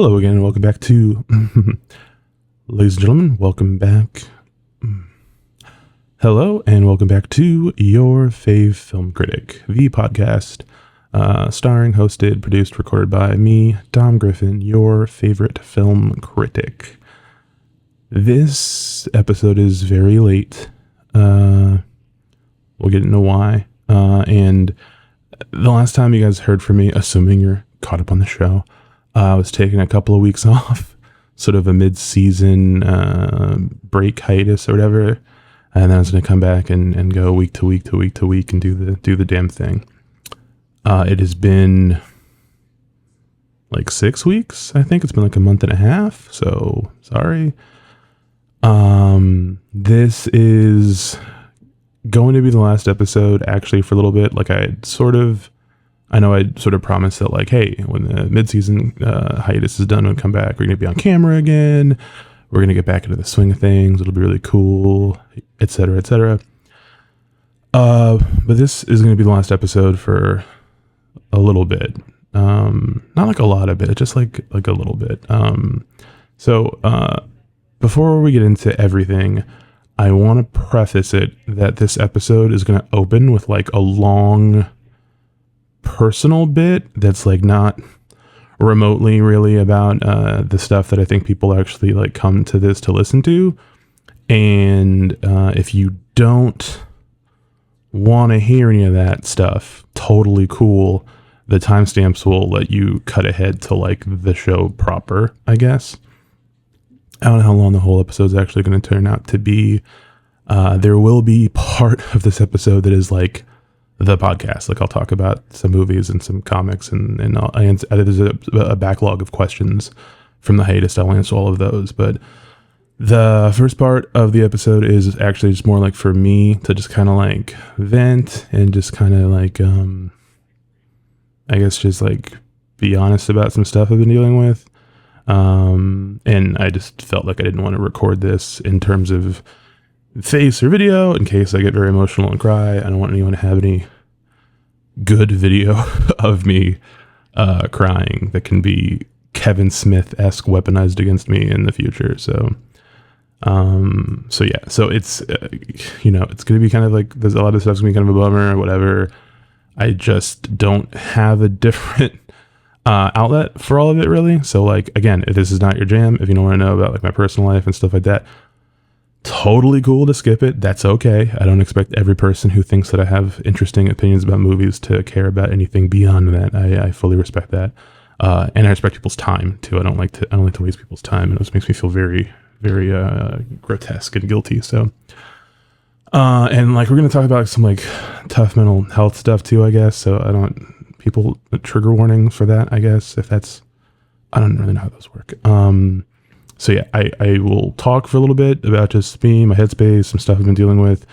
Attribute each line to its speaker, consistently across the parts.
Speaker 1: Hello again, and welcome back to, ladies and gentlemen, welcome back. Hello, and welcome back to Your Fave Film Critic, the podcast, starring, hosted, produced, recorded by me, Dom Griffin, your favorite film critic. This episode is very late. We'll get into why. And the last time you guys heard from me, assuming you're caught up on the show, I was taking a couple of weeks off, sort of a mid-season break hiatus or whatever, and then I was going to come back and go week to week and do the damn thing. It has been like 6 weeks, I think. It's been like a month and a half, so sorry. This is going to be the last episode, actually, for a little bit. Like I sort of promised that, like, hey, when the mid-season hiatus is done, we'll come back. We're going to be on camera again. We're going to get back into the swing of things. It'll be really cool, etc., etc. But this is going to be the last episode for a little bit. Not like a lot of it, just like a little bit. So before we get into everything, I want to preface it that this episode is going to open with like a long personal bit that's like not remotely really about the stuff that I think people actually like come to this to listen to. And if you don't want to hear any of that stuff, totally cool. The timestamps will let you cut ahead to like the show proper, I guess. I don't know how long the whole episode is actually going to turn out to be. There will be part of this episode that is like the podcast. Like I'll talk about some movies and some comics, and there's a backlog of questions from the hiatus. I'll answer all of those. But the first part of the episode is actually just more like for me to just kind of like vent and just kind of like, I guess just like be honest about some stuff I've been dealing with. And I just felt like I didn't want to record this in terms of face or video in case I get very emotional and cry. I don't want anyone to have any good video of me crying that can be Kevin Smith-esque weaponized against me in the future. So it's it's gonna be kind of like, there's a lot of stuff's gonna be kind of a bummer or whatever. I just don't have a different outlet for all of it, really. So like, again, if this is not your jam, if you don't want to know about like my personal life and stuff like that, totally cool to skip it. That's okay. I don't expect every person who thinks that I have interesting opinions about movies to care about anything beyond that. I fully respect that. And I respect people's time too. I don't like to waste people's time. And it just makes me feel very, very grotesque and guilty. So and like, we're going to talk about some like tough mental health stuff too, I guess. So I don't, people, trigger warnings for that, I guess, if that's, I don't really know how those work. So yeah, I will talk for a little bit about just me, my headspace, some stuff I've been dealing with,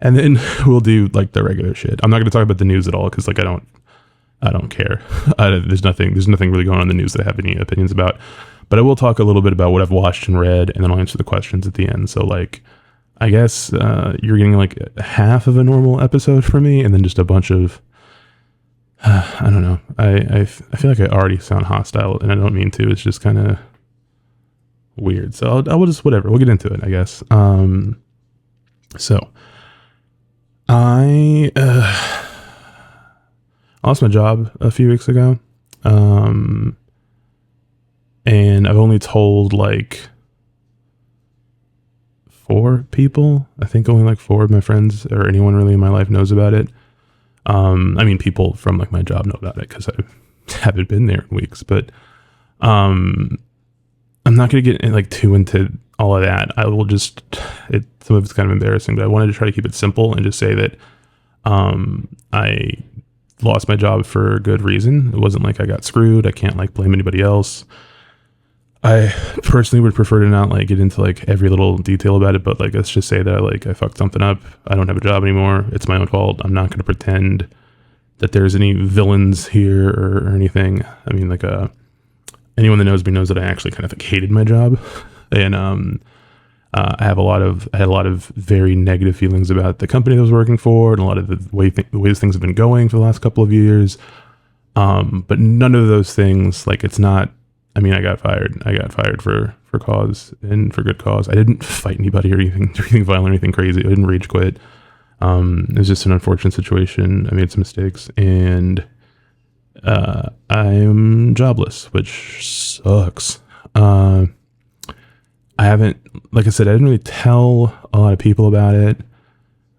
Speaker 1: and then we'll do like the regular shit. I'm not going to talk about the news at all, because like I don't care. There's nothing really going on in the news that I have any opinions about. But I will talk a little bit about what I've watched and read, and then I'll answer the questions at the end. So like, I guess you're getting like half of a normal episode from me, and then just a bunch of I don't know. I feel like I already sound hostile, and I don't mean to. It's just kind of weird. So I will just, whatever. We'll get into it, I guess. So I lost my job a few weeks ago. And I've only told like 4 people. I think only like 4 of my friends or anyone really in my life knows about it. I mean, people from like my job know about it because I haven't been there in weeks, but I'm not going to get like too into all of that. I will just, some of it's kind of embarrassing, but I wanted to try to keep it simple and just say that I lost my job for a good reason. It wasn't like I got screwed. I can't like blame anybody else. I personally would prefer to not like get into like every little detail about it, but like, let's just say that I fucked something up. I don't have a job anymore. It's my own fault. I'm not going to pretend that there's any villains here or anything. I mean, like anyone that knows me knows that I actually kind of like hated my job, and I had a lot of very negative feelings about the company that I was working for, and a lot of the ways things have been going for the last couple of years. But none of those things, like, it's not I mean, I got fired. I got fired for cause and for good cause. I didn't fight anybody or anything violent or anything crazy. I didn't rage quit. It was just an unfortunate situation. I made some mistakes, and I'm jobless, which sucks. I haven't, like I said, I didn't really tell a lot of people about it,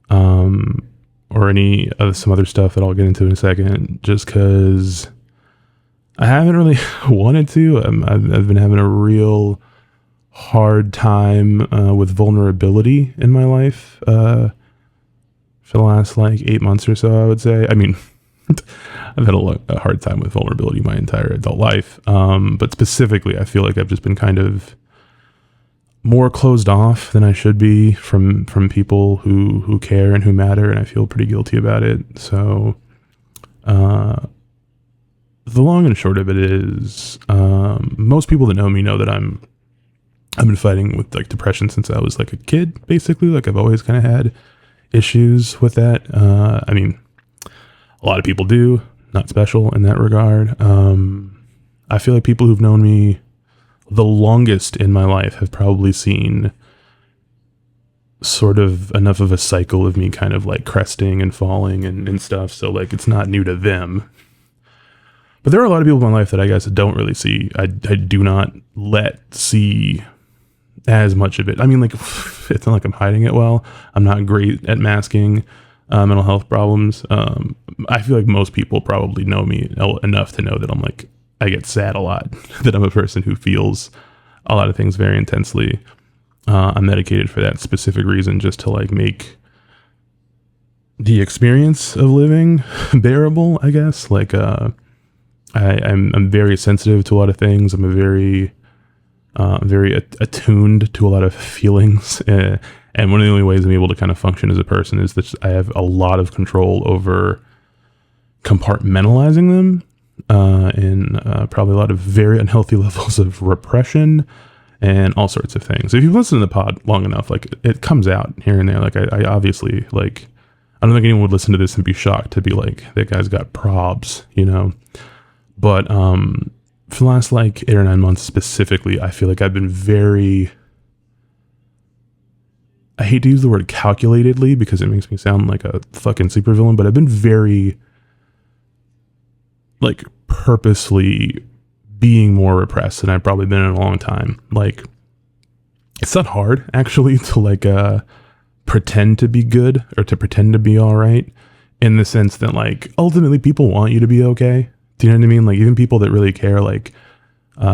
Speaker 1: or any of some other stuff that I'll get into in a second, just because I haven't really wanted to. I've been having a real hard time with vulnerability in my life for the last like 8 months or so, I would say. I mean, I've had a hard time with vulnerability my entire adult life, but specifically, I feel like I've just been kind of more closed off than I should be from people who care and who matter, and I feel pretty guilty about it. So the long and short of it is, most people that know me know that I've been fighting with like depression since I was like a kid, basically. Like I've always kind of had issues with that. I mean, a lot of people do, not special in that regard. I feel like people who've known me the longest in my life have probably seen sort of enough of a cycle of me kind of like cresting and falling and stuff. So like, it's not new to them. But there are a lot of people in my life that I guess don't really see. I do not let see as much of it. I mean, like, it's not like I'm hiding it well. I'm not great at masking mental health problems. I feel like most people probably know me enough to know that I'm like, I get sad a lot, that I'm a person who feels a lot of things very intensely. I'm medicated for that specific reason, just to like make the experience of living bearable, I guess. Like, I'm very sensitive to a lot of things. I'm very attuned to a lot of feelings. And one of the only ways I'm able to kind of function as a person is that I have a lot of control over compartmentalizing them, and probably a lot of very unhealthy levels of repression and all sorts of things. If you've listened to the pod long enough, like it comes out here and there. Like I obviously, like, I don't think anyone would listen to this and be shocked to be like, that guy's got probs, you know? But for the last like 8 or 9 months specifically, I feel like I've been very, I hate to use the word calculatedly because it makes me sound like a fucking supervillain, but I've been very like purposely being more repressed than I've probably been in a long time. Like, it's not hard actually to like pretend to be good or to pretend to be all right, in the sense that like ultimately people want you to be okay. Do you know what I mean? Like, even people that really care, like,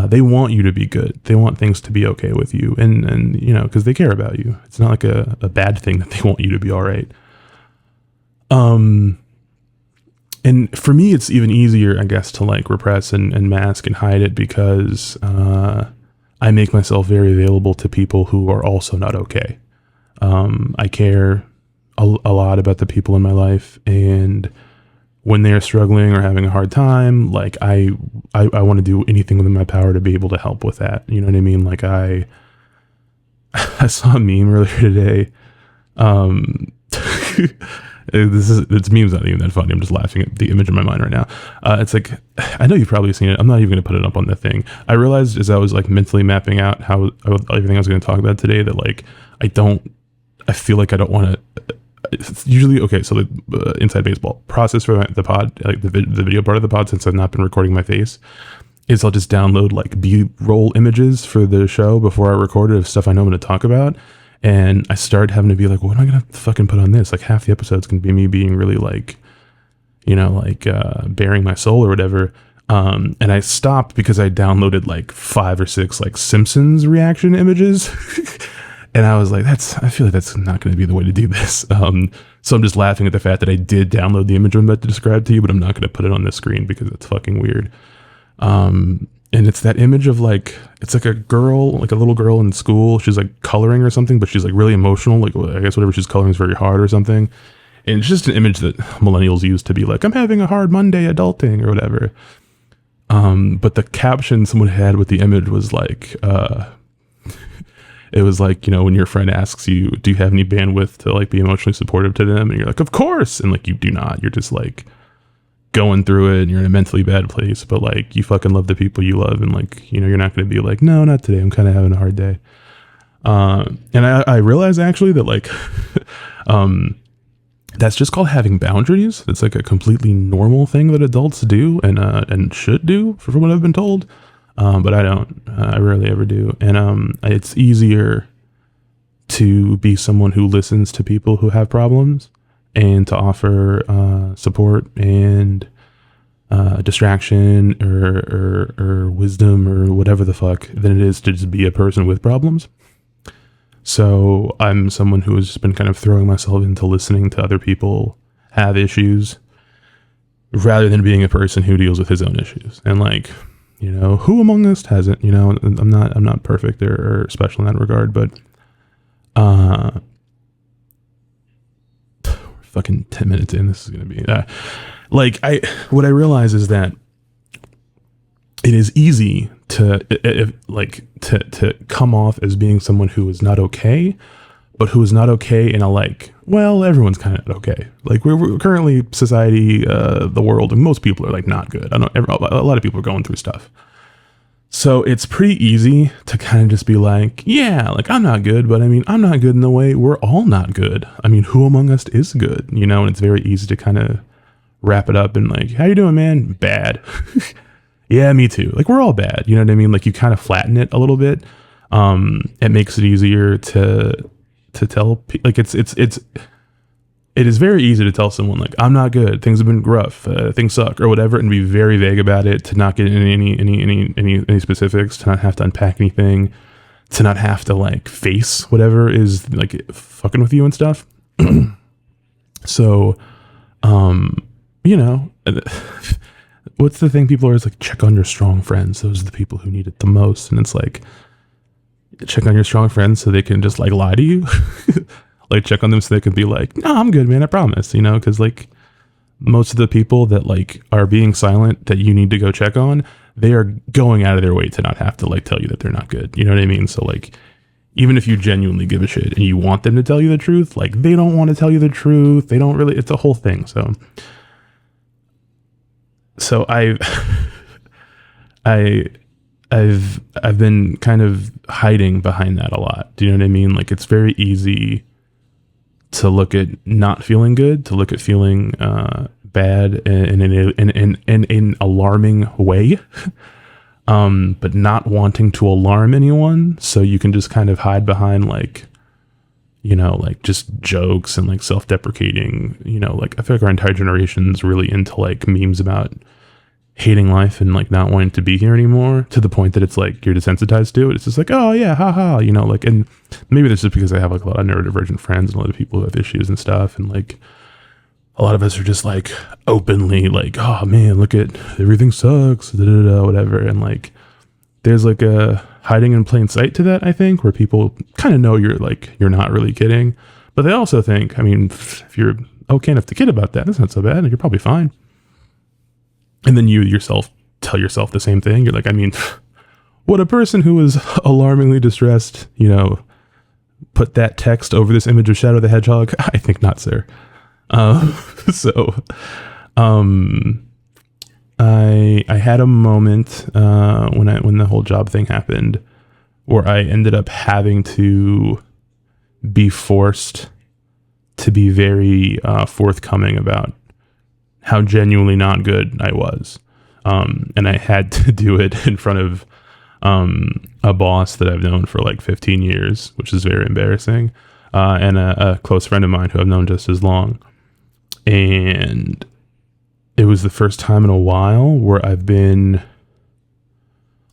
Speaker 1: they want you to be good. They want things to be okay with you. And you know, because they care about you. It's not like a bad thing that they want you to be all right. And for me, it's even easier, I guess, to like repress and mask and hide it because I make myself very available to people who are also not okay. I care a lot about the people in my life, and when they're struggling or having a hard time, like I want to do anything within my power to be able to help with that. You know what I mean? Like I saw a meme earlier today. This meme's not even that funny. I'm just laughing at the image in my mind right now. It's like, I know you've probably seen it. I'm not even going to put it up on the thing. I realized as I was like mentally mapping out how everything I was going to talk about today, that like, I feel like I don't want to, usually, okay, so the inside baseball process for the pod, like the video part of the pod, since I've not been recording my face, is I'll just download like B-roll images for the show before I record it of stuff I know I'm going to talk about. And I started having to be like, what am I going to fucking put on this? Like half the episode's going to be me being really like, you know, like bearing my soul or whatever. And I stopped because I downloaded like 5 or 6 like Simpsons reaction images. And I was like, I feel like that's not going to be the way to do this. So I'm just laughing at the fact that I did download the image I'm about to describe to you, but I'm not going to put it on the screen because it's fucking weird. And it's that image of like, it's like a girl, like a little girl in school. She's like coloring or something, but she's like really emotional. Like, I guess whatever she's coloring is very hard or something. And it's just an image that millennials use to be like, I'm having a hard Monday adulting or whatever. But the caption someone had with the image was like, it was like, you know, when your friend asks you, do you have any bandwidth to like be emotionally supportive to them? And you're like, of course. And like, you do not. You're just like, going through it and you're in a mentally bad place, but like you fucking love the people you love, and like, you know, you're not going to be like, no, not today, I'm kind of having a hard day. And I realized actually that like that's just called having boundaries. It's like a completely normal thing that adults do and should do, from what I've been told. But I don't. I rarely ever do. And it's easier to be someone who listens to people who have problems and to offer support and distraction or wisdom or whatever the fuck than it is to just be a person with problems. So I'm someone who has just been kind of throwing myself into listening to other people have issues rather than being a person who deals with his own issues. And like, you know, who among us hasn't, you know, I'm not perfect or special in that regard, but fucking 10 minutes in, this is going to be what I realize is that it is easy to come off as being someone who is not okay, but who is not okay in a like, well, everyone's kind of okay. Like we're currently society, the world, and most people are like not good. I know a lot of people are going through stuff. So it's pretty easy to kind of just be like, yeah, like I'm not good, but I mean, I'm not good in the way we're all not good. I mean, who among us is good, you know? And it's very easy to kind of wrap it up in like, how you doing, man? Bad. Yeah, me too. Like we're all bad. You know what I mean? Like you kind of flatten it a little bit. It makes it easier to tell like it is very easy to tell someone like, I'm not good, things have been rough, things suck or whatever, and be very vague about it, to not get into any specifics, to not have to unpack anything, to not have to like face whatever is like fucking with you and stuff. So, you know, what's the thing people are always like, check on your strong friends. Those are the people who need it the most. And it's like, check on your strong friends so they can just like lie to you. Like check on them so they can be like, no, I'm good, man, I promise, you know, because like most of the people that like are being silent that you need to go check on, they are going out of their way to not have to like tell you that they're not good. You know what I mean? So like, even if you genuinely give a shit and you want them to tell you the truth, like they don't want to tell you the truth. They don't really, it's a whole thing. So I've been kind of hiding behind that a lot. Do you know what I mean? Like it's very easy to look at not feeling good, to look at feeling bad in an alarming way, but not wanting to alarm anyone. So you can just kind of hide behind like, you know, like just jokes and like self-deprecating, you know, like I feel like our entire generation's really into like memes about hating life and like not wanting to be here anymore, to the point that it's like you're desensitized to it. It's just like, oh yeah, haha, you know, like, and maybe this is because I have like a lot of neurodivergent friends and a lot of people who have issues and stuff, and like a lot of us are just like openly like, oh man, look at everything sucks, whatever, and like there's like a hiding in plain sight to that, I think, where people kind of know you're not really kidding, but they also think, I mean, if you're okay enough to kid about that, that's not so bad, you're probably fine. And then you yourself tell yourself the same thing. You're like, I mean, would a person who is alarmingly distressed, you know, put that text over this image of Shadow the Hedgehog? I think not, sir. I had a moment when the whole job thing happened where I ended up having to be forced to be very forthcoming about how genuinely not good I was. And I had to do it in front of a boss that I've known for like 15 years, which is very embarrassing, and a close friend of mine who I've known just as long. And it was the first time in a while where I've been,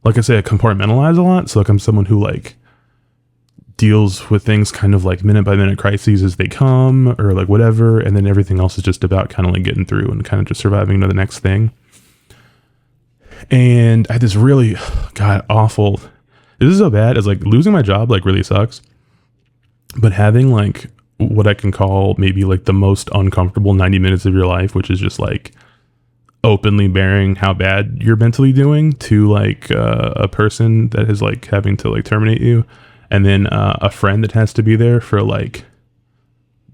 Speaker 1: like I say, I compartmentalize a lot. So like I'm someone who like deals with things kind of like minute by minute crises as they come, or like whatever, and then everything else is just about kind of like getting through and kind of just surviving to the next thing. And I had this really awful, this is so bad, it's like losing my job like really sucks, but having like what I can call maybe like the most uncomfortable 90 minutes of your life, which is just like openly bearing how bad you're mentally doing to like a person that is like having to like terminate you. And then a friend that has to be there for like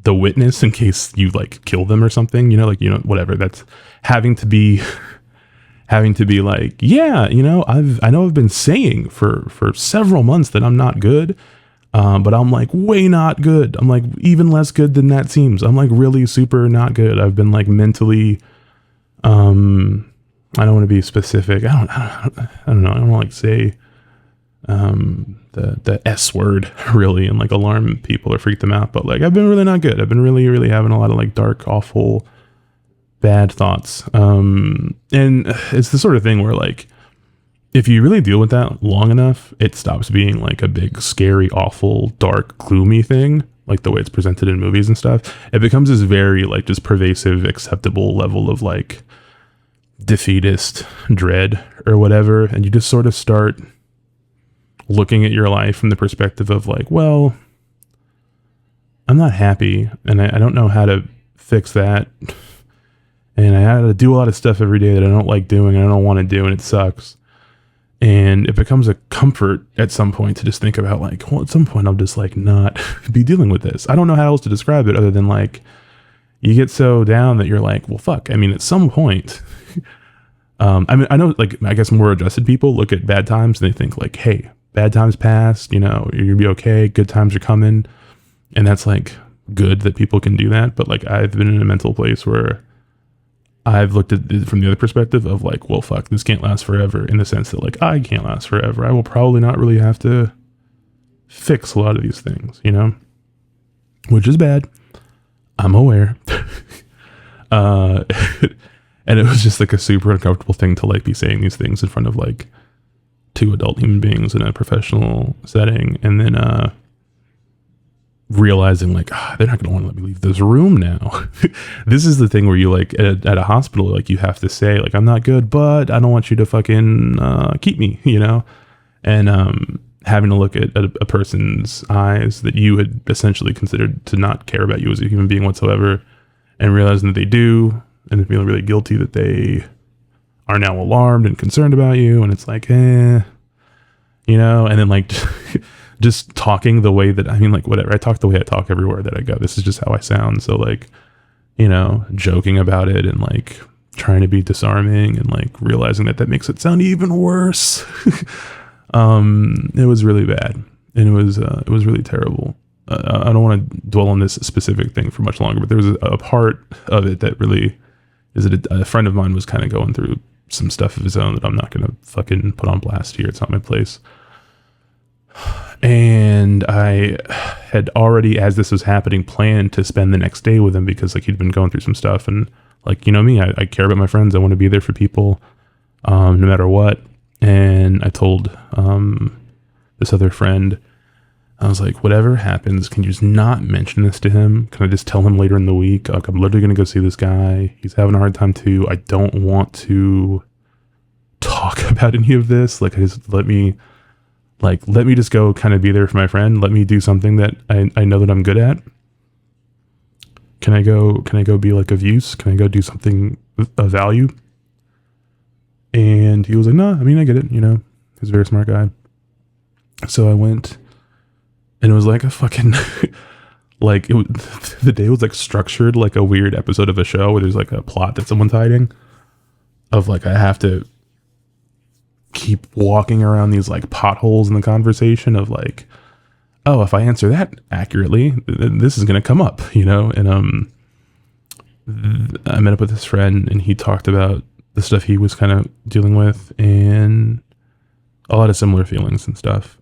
Speaker 1: the witness in case you like kill them or something, whatever. That's having to be like, yeah, I know I've been saying for several months that I'm not good, but I'm like way not good. I'm like even less good than that seems. I'm like really super not good. I've been like mentally, I don't want to be specific. I don't know. I don't like say the S word really and like alarm people or freak them out, but like I've been really not good. I've been really, really having a lot of like dark, awful, bad thoughts. And it's the sort of thing where like if you really deal with that long enough, it stops being like a big, scary, awful, dark, gloomy thing, like the way it's presented in movies and stuff. It becomes this very like just pervasive, acceptable level of like defeatist dread or whatever, and you just sort of start looking at your life from the perspective of like, well, I'm not happy and I don't know how to fix that, and I had to do a lot of stuff every day that I don't like doing and I don't want to do, and it sucks. And it becomes a comfort at some point to just think about like, well, at some point I'll just like not be dealing with this. I don't know how else to describe it other than like you get so down that you're like, well, fuck. I mean, at some point, I mean, I know like, I guess more adjusted people look at bad times and they think like, hey, bad times past, you're gonna be okay. Good times are coming. And that's like good that people can do that. But like, I've been in a mental place where I've looked at it from the other perspective of like, well, fuck, this can't last forever, in the sense that like, I can't last forever. I will probably not really have to fix a lot of these things, which is bad. I'm aware. And it was just like a super uncomfortable thing to like be saying these things in front of like two adult human beings in a professional setting. And then, realizing like, they're not going to want to let me leave this room now. This is the thing where you like at a hospital, like you have to say like, I'm not good, but I don't want you to fucking keep me, and having to look at a person's eyes that you had essentially considered to not care about you as a human being whatsoever, and realizing that they do, and feeling really guilty that they are now alarmed and concerned about you. And it's like, and then like just talking the way that, I mean, like, whatever, I talk the way I talk everywhere that I go. This is just how I sound. So like, joking about it and like trying to be disarming and like realizing that makes it sound even worse. It was really bad, and it was really terrible. I don't want to dwell on this specific thing for much longer, but there was a part of it that really is that a friend of mine was kind of going through some stuff of his own that I'm not going to fucking put on blast here. It's not my place. And I had already, as this was happening, planned to spend the next day with him because like he'd been going through some stuff, and like, me, I care about my friends. I want to be there for people, no matter what. And I told this other friend, I was like, whatever happens, can you just not mention this to him? Can I just tell him later in the week, like, I'm literally going to go see this guy. He's having a hard time too. I don't want to talk about any of this. Like, let me just go kind of be there for my friend. Let me do something that I know that I'm good at. Can I go be like of use? Can I go do something of value? And he was like, no, I mean, I get it. He's a very smart guy. So I went, and it was like a fucking, like the day was like structured like a weird episode of a show where there's like a plot that someone's hiding, of like, I have to keep walking around these like potholes in the conversation of like, oh, if I answer that accurately, this is going to come up, and I met up with this friend, and he talked about the stuff he was kind of dealing with and a lot of similar feelings and stuff.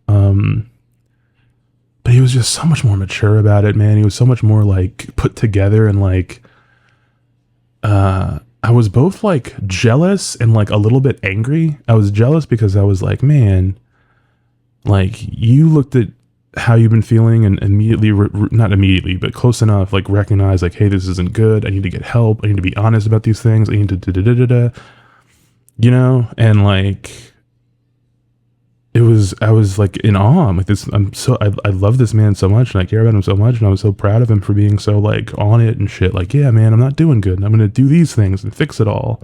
Speaker 1: But he was just so much more mature about it, man. He was so much more like put together, and like, I was both like jealous and like a little bit angry. I was jealous because I was like, man, like you looked at how you've been feeling and immediately, not immediately, but close enough, like recognize like, hey, this isn't good. I need to get help. I need to be honest about these things. I need to and like, I was like in awe. I'm like this, I love this man so much, and I care about him so much, and I was so proud of him for being so like on it and shit. Like, yeah, man, I'm not doing good, and I'm going to do these things and fix it all.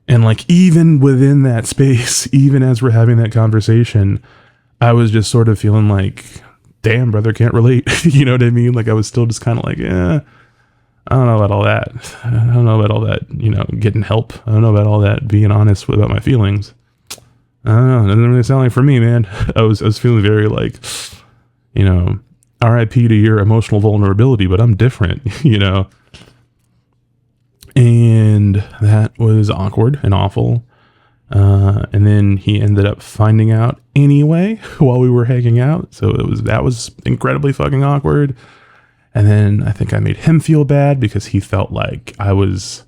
Speaker 1: And like, even within that space, even as we're having that conversation, I was just sort of feeling like damn, brother, can't relate. You know what I mean? Like, I was still just kind of like, yeah, I don't know about all that. I don't know about all that, you know, getting help. I don't know about all that being honest about my feelings. I don't know. It doesn't really sound like for me, man. I was feeling very like, you know, RIP to your emotional vulnerability, but I'm different, you know? And that was awkward and awful. And then he ended up finding out anyway while we were hanging out. So that was incredibly fucking awkward. And then I think I made him feel bad because he felt like I was,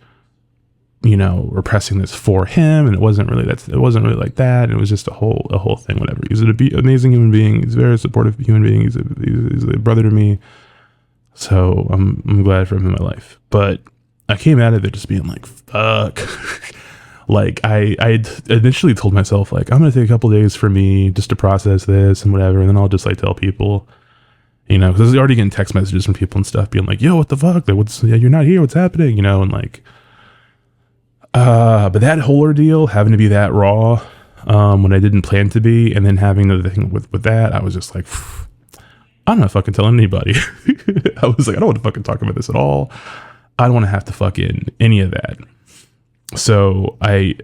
Speaker 1: you know, repressing this for him, and it wasn't really like that. And it was just a whole thing, whatever. He's an amazing human being. He's a very supportive human being. He's a brother to me. So I'm glad for him in my life. But I came out of it just being like, fuck. Like I initially told myself like, I'm going to take a couple days for me just to process this and whatever. And then I'll just like tell people, you know, because I was already getting text messages from people and stuff being like, yo, what the fuck? Like, you're not here. What's happening? You know? And like, but that whole ordeal having to be that raw, when I didn't plan to be, and then having the thing with that, I was just like, I'm not fucking telling anybody. I was like, I don't want to fucking talk about this at all. I don't want to have to fucking any of that. So I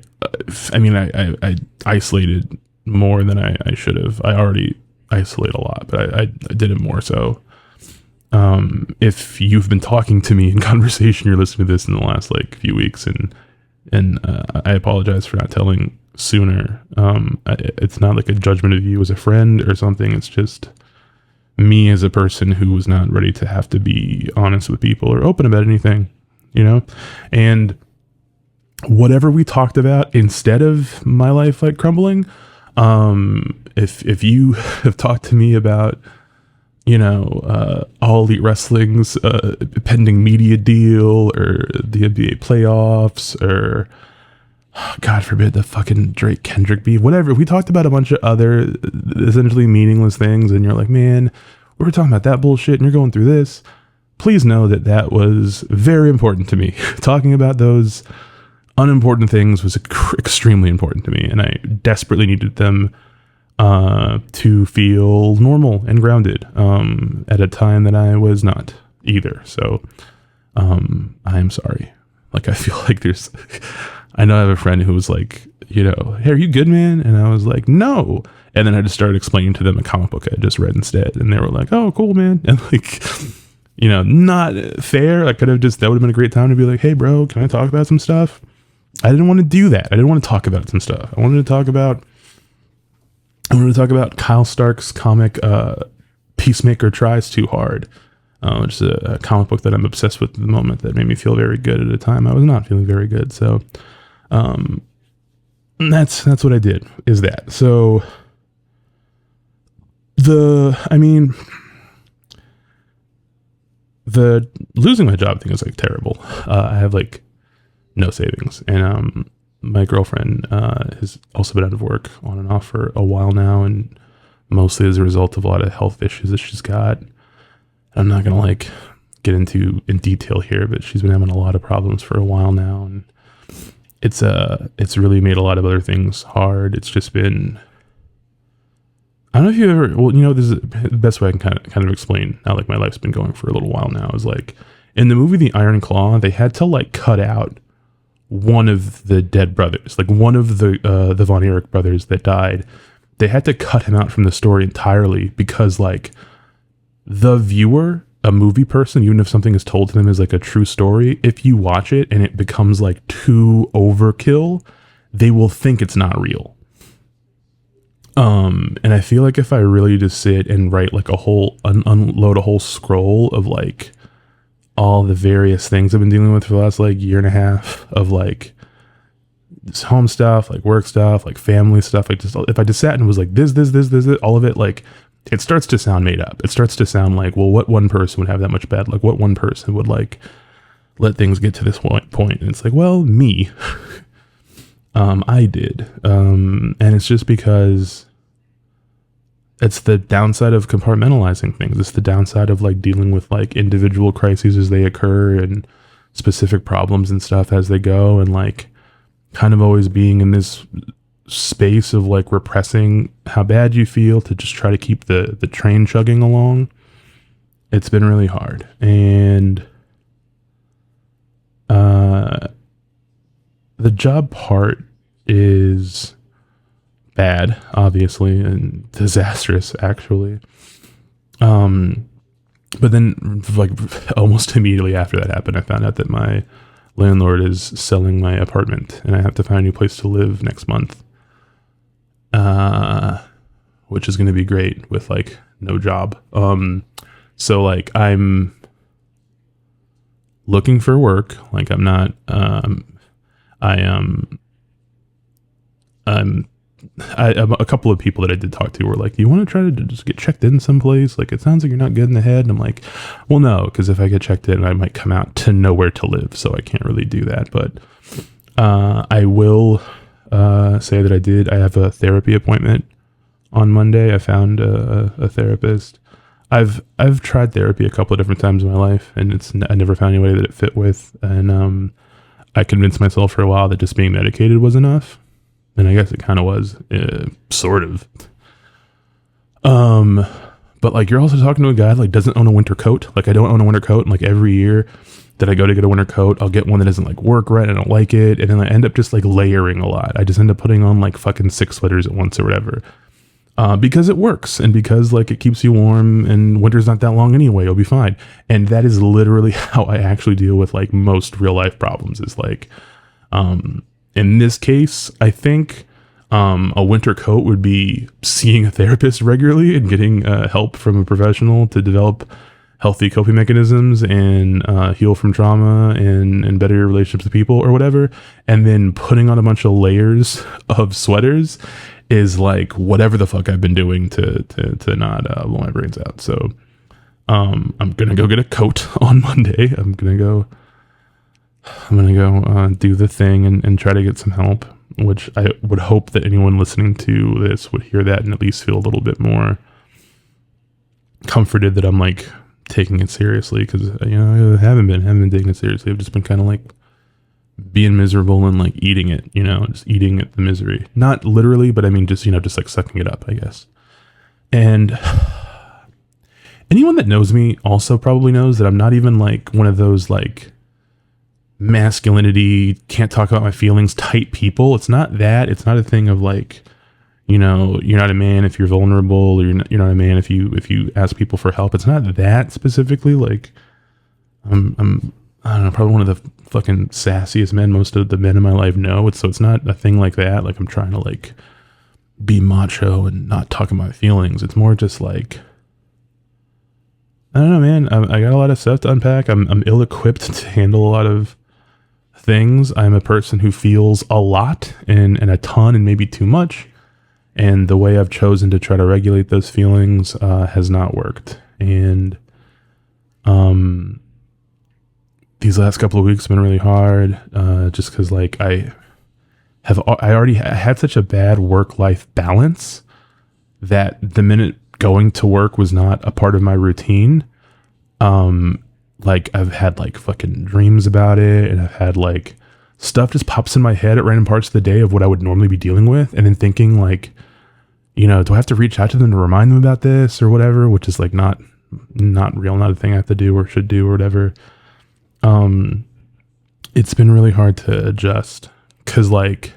Speaker 1: isolated more than I should have. I already isolate a lot, but I did it more so. If you've been talking to me in conversation, you're listening to this in the last like few weeks, and I apologize for not telling sooner. It's not like a judgment of you as a friend or something. It's just me as a person who was not ready to have to be honest with people or open about anything, you know? And whatever we talked about instead of my life like crumbling, if you have talked to me about, you know, All Elite Wrestling's pending media deal, or the NBA playoffs, or God forbid the fucking Drake Kendrick beef, whatever. We talked about a bunch of other essentially meaningless things, and you're like, man, we were talking about that bullshit and you're going through this. Please know that that was very important to me. Talking about those unimportant things was extremely important to me, and I desperately needed them to feel normal and grounded at a time that I was not either. So I'm sorry. Like, I feel like I know I have a friend who was like, you know, hey, are you good, man? And I was like, no. And then I just started explaining to them a comic book I had just read instead. And they were like, oh, cool, man. And like, you know, not fair. That would have been a great time to be like, hey, bro, can I talk about some stuff? I didn't want to do that. I didn't want to talk about some stuff. I wanted to talk about Kyle Stark's comic, Peacemaker Tries Too Hard, which is a comic book that I'm obsessed with at the moment that made me feel very good at a time I was not feeling very good. So that's what I did, is that. So the losing my job thing is like terrible. I have like no savings, and my girlfriend has also been out of work on and off for a while now, and mostly as a result of a lot of health issues that she's got. I'm not gonna like get into in detail here, but she's been having a lot of problems for a while now, and it's really made a lot of other things hard. It's just been, I don't know if you ever, well, you know, this is the best way I can kind of explain how like my life's been going for a little while now, is like in the movie The Iron Claw, they had to like cut out one of the dead brothers, like one of the Von Erich brothers that died. They had to cut him out from the story entirely because like the viewer, a movie person, even if something is told to them as like a true story, if you watch it and it becomes like too overkill, they will think it's not real. And I feel like if I really just sit and write like a whole, unload a whole scroll of like all the various things I've been dealing with for the last like year and a half of like this home stuff, like work stuff, like family stuff, like just, if I just sat and was like this, all of it, like it starts to sound made up. It starts to sound like, well, what one person would have that much bad? Like what one person would like let things get to this point? And it's like, well, me, I did. And it's just because it's the downside of compartmentalizing things. It's the downside of like dealing with like individual crises as they occur and specific problems and stuff as they go, and like kind of always being in this space of like repressing how bad you feel to just try to keep the train chugging along, it's been really hard. And the job part is bad, obviously, and disastrous, actually. But then, like, almost immediately after that happened, I found out that my landlord is selling my apartment, and I have to find a new place to live next month. Which is going to be great with, like, no job. So, like, I'm looking for work. Like, I'm not, a couple of people that I did talk to were like, do you want to try to just get checked in someplace? Like, it sounds like you're not good in the head. And I'm like, well, no, because if I get checked in, I might come out to nowhere to live. So I can't really do that. But I will say that I have a therapy appointment on Monday. I found a therapist. I've tried therapy a couple of different times in my life, and I never found anybody that it fit with. And I convinced myself for a while that just being medicated was enough. And I guess it kind of was, sort of. But like, you're also talking to a guy that like doesn't own a winter coat. Like, I don't own a winter coat. And like every year that I go to get a winter coat, I'll get one that doesn't like work right. I don't like it. And then I end up just like layering a lot. I just end up putting on like fucking 6 sweaters at once or whatever. Because it works, and because like it keeps you warm, and winter's not that long anyway, you'll be fine. And that is literally how I actually deal with like most real life problems, is like, in this case, I think a winter coat would be seeing a therapist regularly and getting help from a professional to develop healthy coping mechanisms and heal from trauma and better your relationships with people or whatever. And then putting on a bunch of layers of sweaters is like whatever the fuck I've been doing to not blow my brains out. So I'm going to go get a coat on Monday. I'm going to go do the thing and try to get some help, which I would hope that anyone listening to this would hear that and at least feel a little bit more comforted that I'm like taking it seriously. Because, you know, I haven't been taking it seriously. I've just been kind of like being miserable and like eating it, you know, just eating the misery. Not literally, but I mean just, you know, just like sucking it up, I guess. And anyone that knows me also probably knows that I'm not even like one of those like masculinity, can't talk about my feelings type people. It's not that. It's not a thing of like, you know, you're not a man if you're vulnerable, or you're not a man if you ask people for help. It's not that specifically. Like, I'm I don't know, probably one of the fucking sassiest men most of the men in my life know. It's not a thing like that. Like, I'm trying to like be macho and not talk about my feelings. It's more just like, I don't know, man. I got a lot of stuff to unpack. I'm ill-equipped to handle a lot of things. I'm a person who feels a lot and a ton and maybe too much. And the way I've chosen to try to regulate those feelings has not worked. And these last couple of weeks have been really hard, just because like I already had such a bad work-life balance that the minute going to work was not a part of my routine, like I've had like fucking dreams about it, and I've had like stuff just pops in my head at random parts of the day of what I would normally be dealing with, and then thinking like, you know, do I have to reach out to them to remind them about this or whatever, which is like not real, not a thing I have to do or should do or whatever. It's been really hard to adjust, because like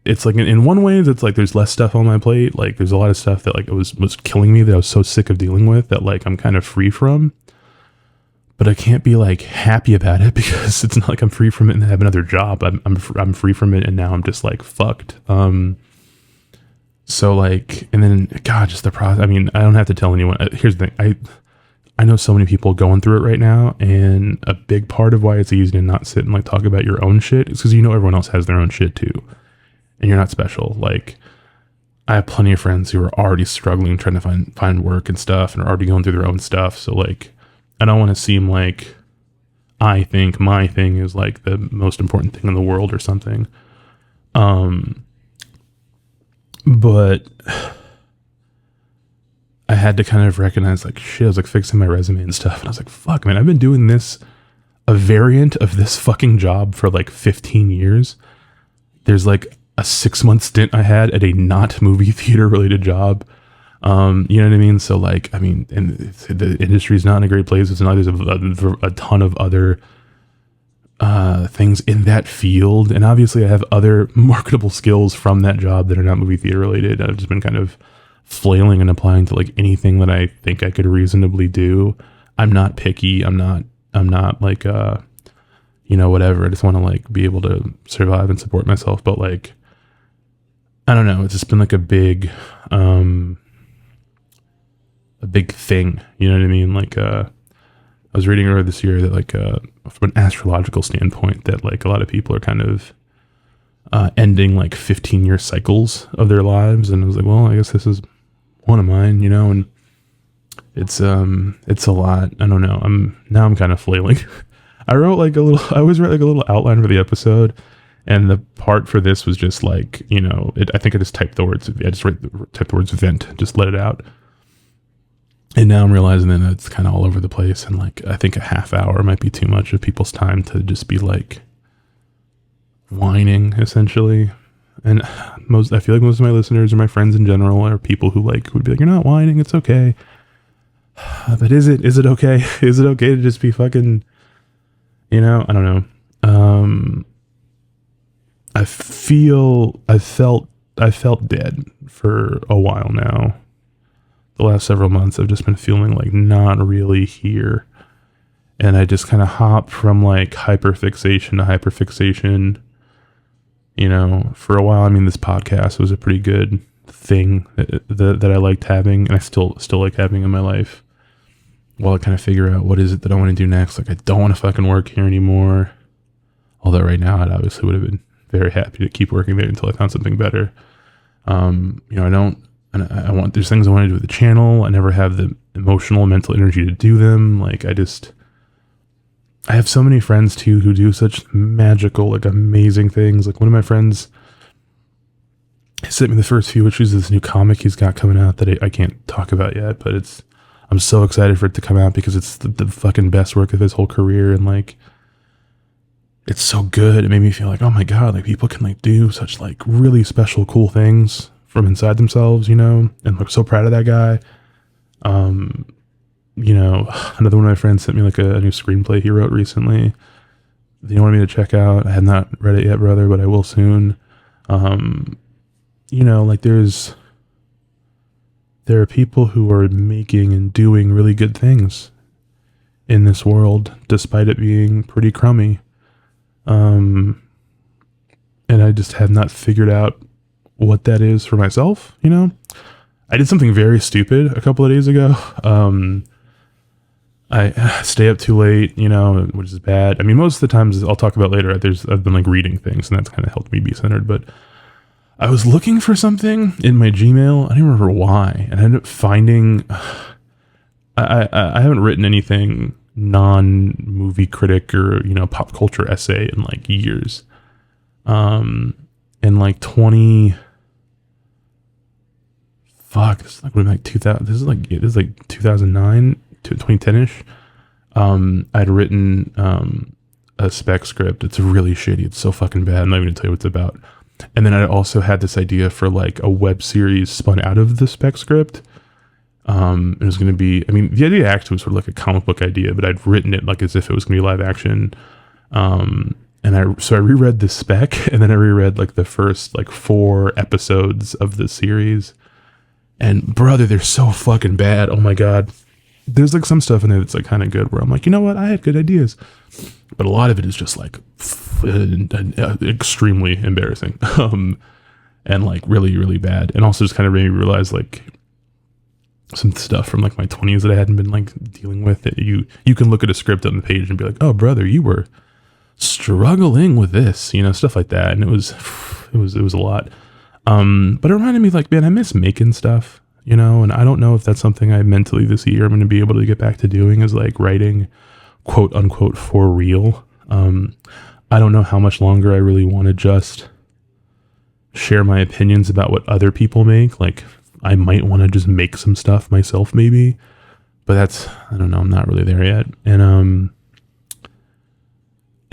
Speaker 1: it's like in one way it's like there's less stuff on my plate. Like there's a lot of stuff that like it was killing me that I was so sick of dealing with that like I'm kind of free from, but I can't be like happy about it because it's not like I'm free from it and have another job. I'm free from it and now I'm just like fucked. So like, and then God, just the process. I mean, I don't have to tell anyone. Here's the thing. I know so many people going through it right now, and a big part of why it's easy to not sit and like talk about your own shit is because you know everyone else has their own shit too, and you're not special. Like, I have plenty of friends who are already struggling trying to find work and stuff, and are already going through their own stuff. So like, I don't want to seem like I think my thing is like the most important thing in the world or something. But I had to kind of recognize like shit. I was like fixing my resume and stuff, and I was like, fuck, man, I've been doing a variant of this fucking job for like 15 years. there's like a 6-month stint I had at a not movie theater related job. You know what I mean? So like, I mean, and the industry's not in a great place. There's a ton of other things in that field. And obviously I have other marketable skills from that job that are not movie theater related. I've just been kind of flailing and applying to like anything that I think I could reasonably do. I'm not picky. I'm not like, you know, whatever. I just want to like be able to survive and support myself. But like, I don't know. It's just been like a big thing. You know what I mean? Like, I was reading earlier this year that like, from an astrological standpoint, that like a lot of people are kind of ending like 15-year cycles of their lives. And I was like, well, I guess this is one of mine, you know, and it's a lot. I don't know. I'm kind of flailing. I always write like a little outline for the episode. And the part for this was just like, you know, I think I just typed the words. Typed the words vent, just let it out. And now I'm realizing that it's kind of all over the place. And like, I think a half hour might be too much of people's time to just be like whining, essentially. And I feel like most of my listeners or my friends in general are people who like would be like, you're not whining, it's okay. But is it okay? Is it okay to just be fucking, you know, I don't know. I felt dead for a while now. The last several months I've just been feeling like not really here. And I just kind of hop from like hyperfixation to hyperfixation. You know, for a while, I mean, this podcast was a pretty good thing that I liked having, and I still like having in my life, while I kind of figure out what is it that I want to do next. Like, I don't want to fucking work here anymore. Although right now, I obviously would have been very happy to keep working there until I found something better. You know, there's things I want to do with the channel. I never have the emotional and mental energy to do them. Like, I have so many friends too who do such magical, like amazing things. Like one of my friends sent me the first few issues of this new comic he's got coming out that I can't talk about yet, but I'm so excited for it to come out because it's the fucking best work of his whole career. And like, it's so good. It made me feel like, oh my God, like people can like do such like really special, cool things from inside themselves, you know? And I'm so proud of that guy. You know, another one of my friends sent me like a new screenplay he wrote recently that he wanted me to check out. I have not read it yet, brother, but I will soon. You know, like there are people who are making and doing really good things in this world, despite it being pretty crummy. And I just have not figured out what that is for myself, you know? I did something very stupid a couple of days ago. I stay up too late, you know, which is bad. I mean, most of the times I'll talk about later, I've been like reading things and that's kind of helped me be centered, but I was looking for something in my Gmail. I don't remember why. And I ended up finding, I haven't written anything non-movie critic or, you know, pop culture essay in like years. In like this is like 2000, this is like 2009 to 2010ish. I'd written a spec script. It's really shitty. It's so fucking bad. I'm not even gonna tell you what it's about. And then I also had this idea for like a web series spun out of the spec script. It was gonna be, I mean, the idea actually was sort of like a comic book idea, but I'd written it like as if it was gonna be live action. And I reread the spec, and then I reread like the first like 4 episodes of the series. And brother, they're so fucking bad. Oh my God. There's like some stuff in there that's like kind of good where I'm like, you know what? I had good ideas. But a lot of it is just like extremely embarrassing. And like really, really bad. And also just kind of made me realize like some stuff from like my 20s that I hadn't been like dealing with. That you can look at a script on the page and be like, oh brother, you were struggling with this, you know, stuff like that. And it was a lot. But it reminded me like, man, I miss making stuff, you know, and I don't know if that's something I mentally this year I'm going to be able to get back to doing, is like writing quote unquote for real. I don't know how much longer I really want to just share my opinions about what other people make. Like I might want to just make some stuff myself maybe, but I don't know, I'm not really there yet. And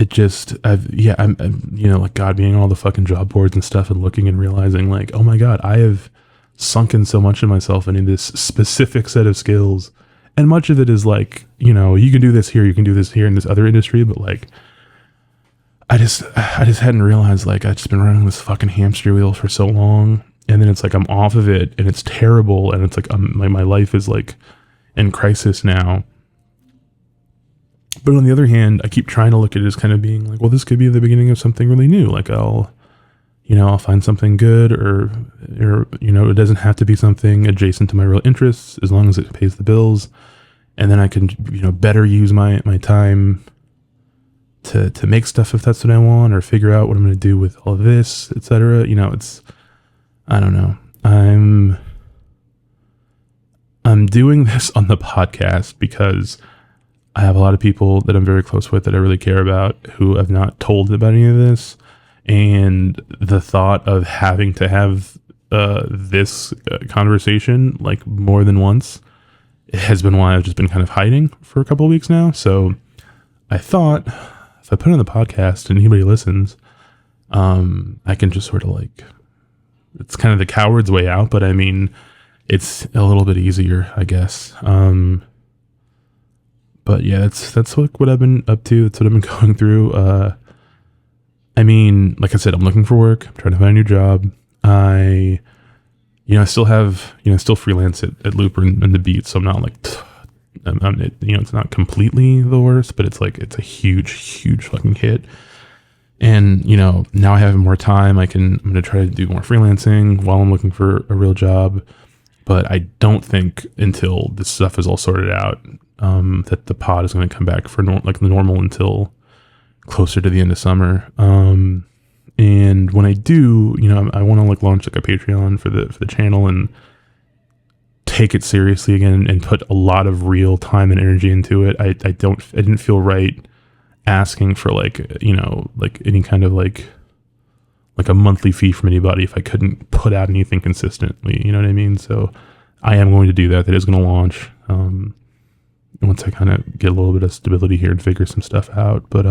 Speaker 1: I'm like God being on all the fucking job boards and stuff and looking and realizing like, oh my God, I have sunken so much of myself into this specific set of skills. And much of it is like, you can do this here, you can do this here in this other industry. But like, I just hadn't realized like I've just been running this fucking hamster wheel for so long. And then it's like, I'm off of it and it's terrible. And it's like, my life is like in crisis now. But on the other hand, I keep trying to look at it as kind of being like, well, this could be the beginning of something really new. Like I'll find something good or it doesn't have to be something adjacent to my real interests as long as it pays the bills. And then I can, better use my time to make stuff if that's what I want, or figure out what I'm going to do with all of this, etc. I don't know. I'm doing this on the podcast because I have a lot of people that I'm very close with that I really care about who have not told about any of this. And the thought of having to have this conversation like more than once has been why I've just been kind of hiding for a couple of weeks now. So I thought if I put it on the podcast and anybody listens, I can just sort of like, it's kind of the coward's way out, but I mean, it's a little bit easier, I guess. But yeah, that's what I've been up to. That's what I've been going through. I mean, like I said, I'm looking for work. I'm trying to find a new job. I still have, still freelance at Looper and the Beat. So I'm not like, it's not completely the worst, but it's like, it's a huge, huge fucking hit. And, now I have more time. I'm going to try to do more freelancing while I'm looking for a real job. But I don't think until this stuff is all sorted out, that the pod is going to come back for the normal until closer to the end of summer. And when I do, I want to like launch like a Patreon for the channel and take it seriously again and put a lot of real time and energy into it. I didn't feel right asking for like any kind of like a monthly fee from anybody if I couldn't put out anything consistently, you know what I mean? So I am going to do that. That is going to launch once I kind of get a little bit of stability here and figure some stuff out. But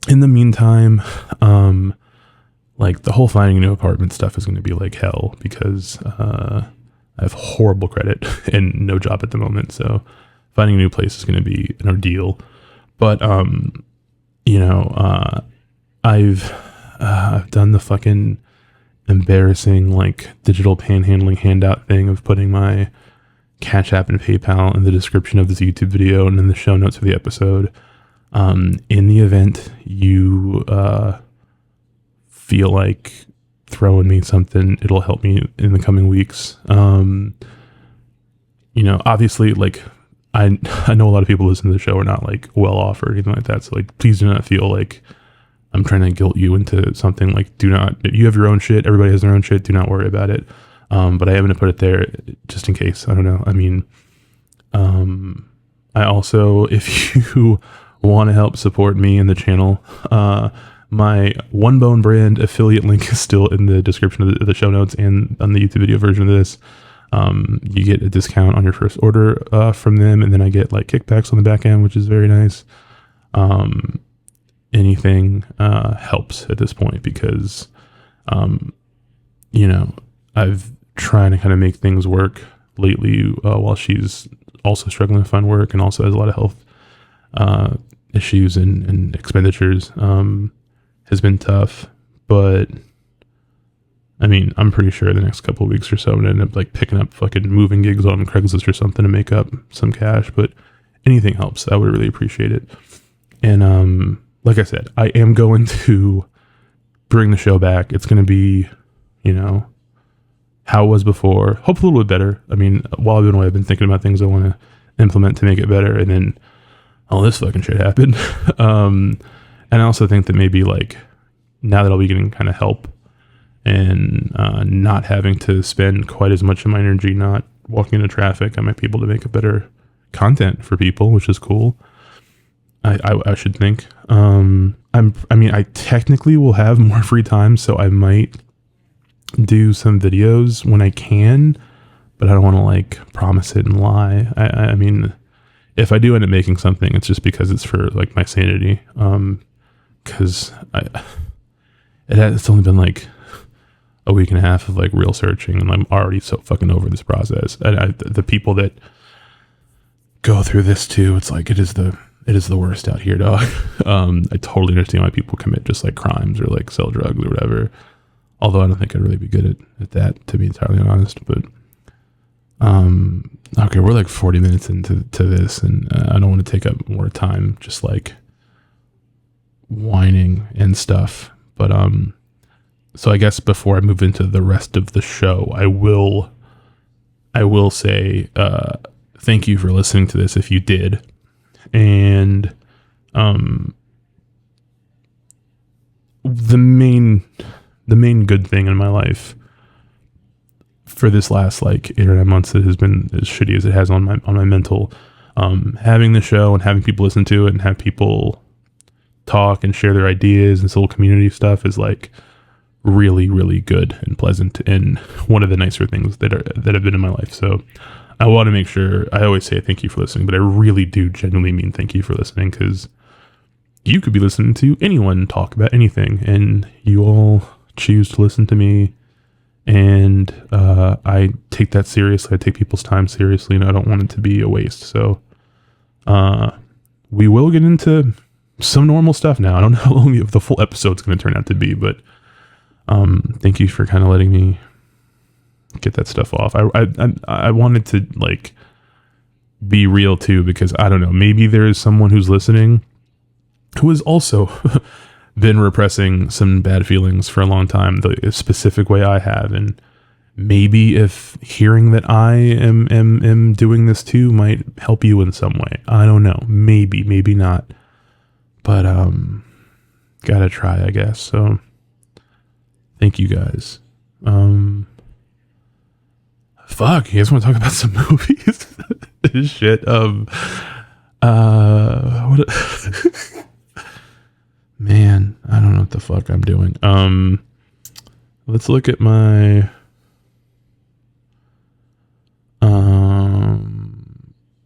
Speaker 1: in the meantime, like the whole finding a new apartment stuff is going to be like hell because I have horrible credit and no job at the moment. So finding a new place is going to be an ordeal. But I've done the fucking embarrassing like digital panhandling handout thing of putting my Cash App and PayPal in the description of this YouTube video and in the show notes of the episode. In the event you feel like throwing me something, it'll help me in the coming weeks. Obviously, like I know a lot of people listening to the show are not like well off or anything like that. So like, please do not feel like I'm trying to guilt you into something. Like, you have your own shit. Everybody has their own shit. Do not worry about it. But I am going to put it there just in case. I don't know. I mean, I also, if you want to help support me and the channel, my One Bone brand affiliate link is still in the description of the show notes and on the YouTube video version of this. You get a discount on your first order from them, and then I get like kickbacks on the back end, which is very nice. Anything helps at this point because, I've trying to kind of make things work lately while she's also struggling to find work and also has a lot of health issues and expenditures. Has been tough, but I mean, I'm pretty sure the next couple of weeks or so I'm gonna end up like picking up fucking moving gigs on Craigslist or something to make up some cash, but anything helps. I would really appreciate it. And like I said, I am going to bring the show back. It's going to be, how it was before, hopefully a little bit better. I mean, while I've been away, I've been thinking about things I want to implement to make it better, and then all this fucking shit happened. And I also think that maybe like now that I'll be getting kind of help and not having to spend quite as much of my energy not walking into traffic, I might be able to make a better content for people, which is cool. I should think. I technically will have more free time, so I might do some videos when I can, but I don't want to like promise it and lie. I mean, if I do end up making something, it's just because it's for like my sanity. Because it's only been like a week and a half of like real searching, and I'm already so fucking over this process. And the people that go through this too, it's like it is the worst out here, dog. I totally understand why people commit just like crimes or like sell drugs or whatever. Although I don't think I'd really be good at that, to be entirely honest. But okay, we're like 40 minutes into this, and I don't want to take up more time just like whining and stuff. But so I guess before I move into the rest of the show, I will say thank you for listening to this if you did. And the main good thing in my life for this last like 8 or 9 months that has been as shitty as it has on my mental, having the show and having people listen to it and have people talk and share their ideas and this little community stuff is like really, really good and pleasant, and one of the nicer things that have been in my life. So I want to make sure, I always say thank you for listening, but I really do genuinely mean thank you for listening, because you could be listening to anyone talk about anything, and you all choose to listen to me, and I take that seriously. I take people's time seriously, and I don't want it to be a waste. So we will get into some normal stuff now. I don't know how long the full episode's going to turn out to be, but thank you for kind of letting me get that stuff off. I wanted to like be real too, because I don't know, maybe there is someone who's listening who has also been repressing some bad feelings for a long time, the specific way I have, and maybe if hearing that I am doing this too might help you in some way. I don't know, maybe not, but gotta try, I guess. So thank you guys. Fuck, you guys want to talk about some movies? Shit. Man, I don't know what the fuck I'm doing. Let's look at my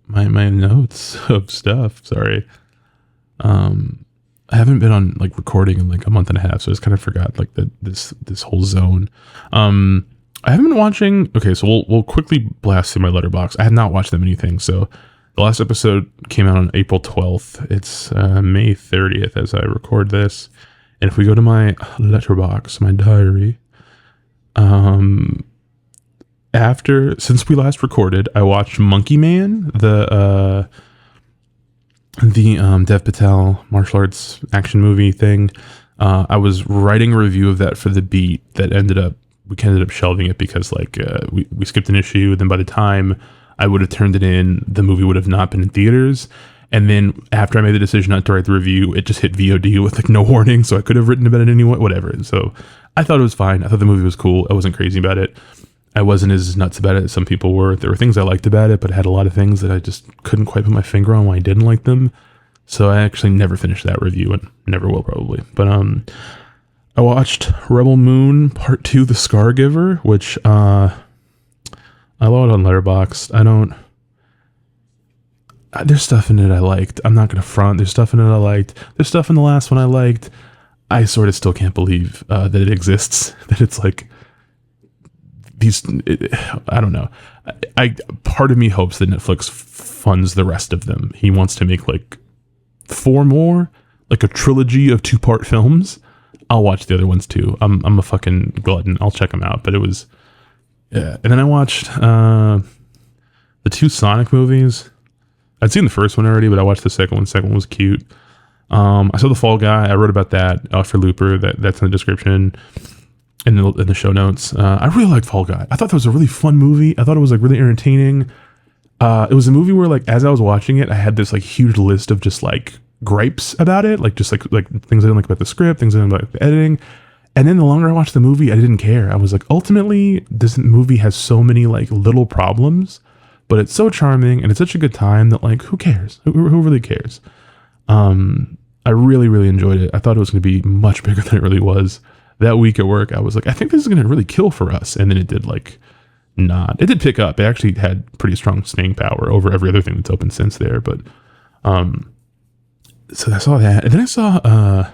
Speaker 1: my notes of stuff. Sorry. I haven't been on like recording in like a month and a half, so I just kind of forgot like this whole zone. I haven't been watching. Okay, so we'll quickly blast through my letterbox. I have not watched that many things. So the last episode came out on April 12th. It's May 30th as I record this. And if we go to my letterbox, my diary, since we last recorded, I watched Monkey Man, the Dev Patel martial arts action movie thing. I was writing a review of that for the Beat that we ended up shelving it because like we skipped an issue. Then by the time I would have turned it in, the movie would have not been in theaters. And then after I made the decision not to write the review, it just hit VOD with like no warning, so I could have written about it anyway, whatever. So I thought it was fine. I thought the movie was cool. I wasn't crazy about it. I wasn't as nuts about it as some people were. There were things I liked about it, but it had a lot of things that I just couldn't quite put my finger on why I didn't like them. So I actually never finished that review, and never will probably. But I watched Rebel Moon Part 2, The Scargiver, which I love it on Letterboxd. There's stuff in it I liked. I'm not going to front. There's stuff in it I liked. There's stuff in the last one I liked. I sort of still can't believe that it exists. That it's like I don't know. Part of me hopes that Netflix funds the rest of them. He wants to make like 4 more, like a trilogy of 2-part films. I'll watch the other ones too. I'm a fucking glutton. I'll check them out. But it was, yeah. And then I watched the 2 Sonic movies. I'd seen the first one already, but I watched the second one. The second one was cute. I saw The Fall Guy. I wrote about that for Looper. That's in the description, in the show notes. I really liked Fall Guy. I thought that was a really fun movie. I thought it was like really entertaining. It was a movie where like as I was watching it, I had this like huge list of just like gripes about it, like just like things I didn't like about the script, things I didn't like the editing. And then the longer I watched the movie, I didn't care. I was like, ultimately, this movie has so many like little problems, but it's so charming and it's such a good time that like, who cares? Who really cares? I really, really enjoyed it. I thought it was going to be much bigger than it really was. That week at work, I was like, I think this is going to really kill for us. And then it did like not. It did pick up. It actually had pretty strong staying power over every other thing that's opened since there. But so I saw that, and then I saw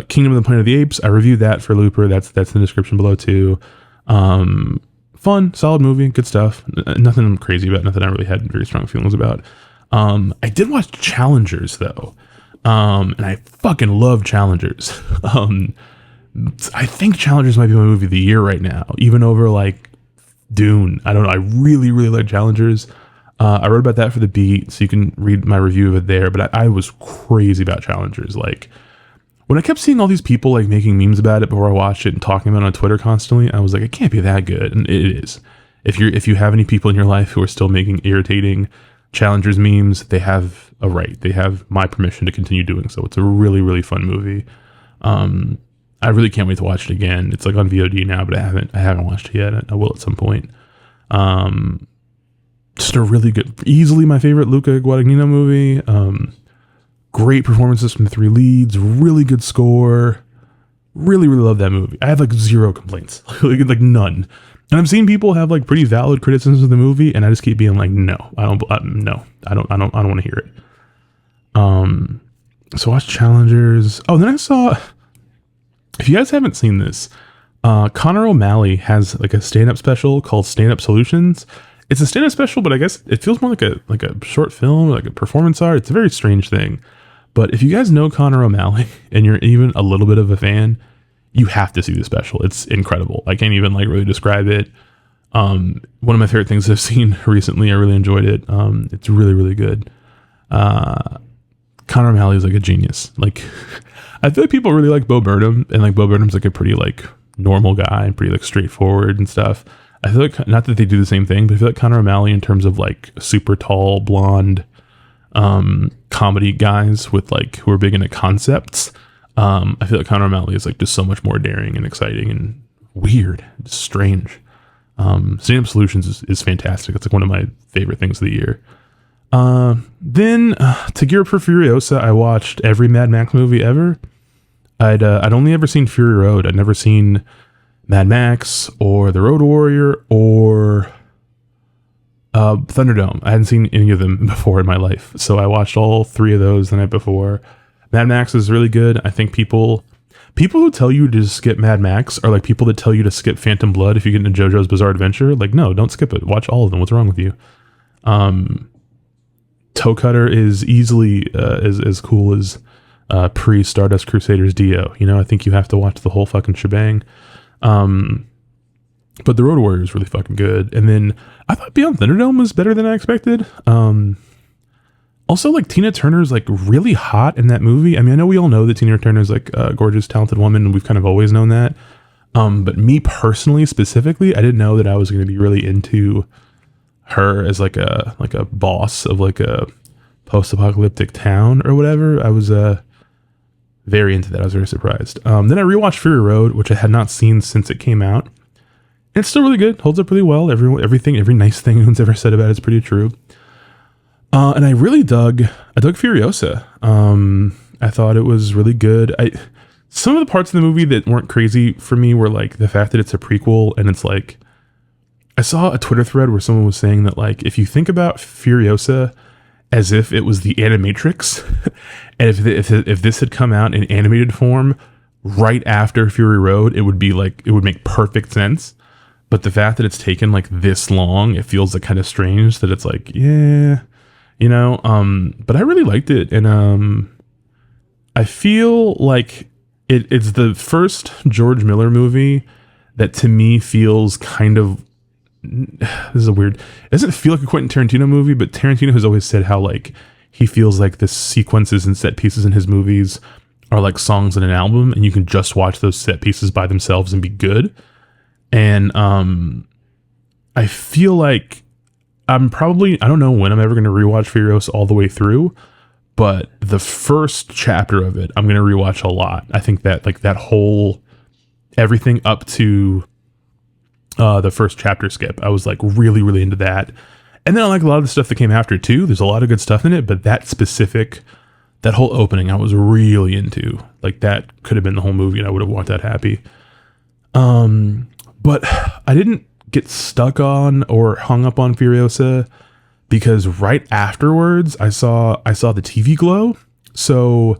Speaker 1: Kingdom of the Planet of the Apes. I reviewed that for Looper. That's in the description below too. Fun, solid movie, good stuff. Nothing I'm crazy about. Nothing I really had very strong feelings about. I did watch Challengers though, and I fucking love Challengers. I think Challengers might be my movie of the year right now, even over like Dune. I don't know. I really, really like Challengers. I wrote about that for the Beat, so you can read my review of it there. But I was crazy about Challengers. Like when I kept seeing all these people like making memes about it before I watched it and talking about it on Twitter constantly, I was like, it can't be that good, and it is. If you have any people in your life who are still making irritating Challengers memes, they have a right. They have my permission to continue doing so. It's a really, really fun movie. I really can't wait to watch it again. It's like on VOD now, but I haven't watched it yet. I will at some point. Just a really good, easily my favorite Luca Guadagnino movie. Great performances from the three leads. Really good score. Really, really love that movie. I have like zero complaints, like none. And I've seen people have like pretty valid criticisms of the movie, and I just keep being like, no, I don't want to hear it. So watch Challengers. Oh, then I saw. If you guys haven't seen this, Connor O'Malley has like a stand-up special called Stand Up Solutions. It's a stand-up special, but I guess it feels more like a short film, like a performance art. It's a very strange thing. But if you guys know Connor O'Malley and you're even a little bit of a fan, you have to see the special. It's incredible. I can't even like really describe it. One of my favorite things I've seen recently. I really enjoyed it. It's really, really good. Connor O'Malley is like a genius. Like, I feel like people really like Bo Burnham, and like Bo Burnham's like a pretty like normal guy and pretty like straightforward and stuff. I feel like, not that they do the same thing, but I feel like Connor O'Malley, in terms of like super tall, blonde, comedy guys with like who are big into concepts. I feel like Connor O'Malley is like just so much more daring and exciting and weird, strange. Stand Up Solutions is fantastic. It's like one of my favorite things of the year. Then to gear up for Furiosa, I watched every Mad Max movie ever. I'd only ever seen Fury Road. I'd never seen Mad Max or The Road Warrior or Thunderdome. I hadn't seen any of them before in my life, so I watched all three of those the night before. Mad Max is really good. I think people who tell you to skip Mad Max are like people that tell you to skip Phantom Blood if you get into JoJo's Bizarre Adventure. Like, no, don't skip it. Watch all of them. What's wrong with you? Toe Cutter is easily as cool as pre-Stardust Crusaders Dio. You know, I think you have to watch the whole fucking shebang. But The Road Warrior is really fucking good. And then I thought Beyond Thunderdome was better than I expected. Also, like, Tina Turner's like really hot in that movie. I mean, I know we all know that Tina Turner's like a gorgeous, talented woman, and we've kind of always known that. But me personally, specifically, I didn't know that I was going to be really into her as like a boss of like a post-apocalyptic town or whatever. I was very into that. I was very surprised. Then I rewatched Fury Road, which I had not seen since it came out. And it's still really good. Holds up really well. Every nice thing anyone's ever said about it is pretty true. And I really dug Furiosa. I thought it was really good. Some of the parts of the movie that weren't crazy for me were like the fact that it's a prequel, and it's like, I saw a Twitter thread where someone was saying that like, if you think about Furiosa as if it was the Animatrix, and if this had come out in animated form right after Fury Road, it would be like, it would make perfect sense. But the fact that it's taken like this long, it feels like kind of strange that it's like, yeah, you know, but I really liked it. And I feel like it's the first George Miller movie that to me feels kind of, this is a weird, it doesn't feel like a Quentin Tarantino movie, but Tarantino has always said how like he feels like the sequences and set pieces in his movies are like songs in an album, and you can just watch those set pieces by themselves and be good. And I feel like I don't know when I'm ever going to rewatch Furiosa all the way through, but the first chapter of it, I'm going to rewatch a lot. I think that like that whole, everything up to the first chapter skip, I was like really, really into that. And then I like a lot of the stuff that came after too. There's a lot of good stuff in it, but that whole opening I was really into. Like that could have been the whole movie and I would have walked out happy. But I didn't get stuck on or hung up on Furiosa because right afterwards I saw the TV glow. So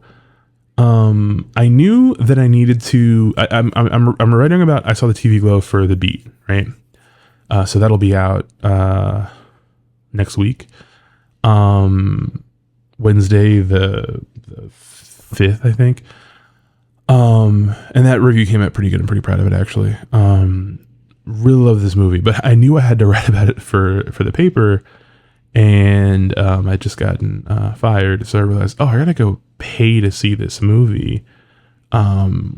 Speaker 1: I knew that I needed to. I'm writing about. I saw the TV glow for the Beat, right? So that'll be out next week, Wednesday the 5th, I think. And that review came out pretty good. I'm pretty proud of it, actually. Really love this movie, but I knew I had to write about it for the paper, and I'd just gotten fired, so I realized, I gotta go pay to see this movie,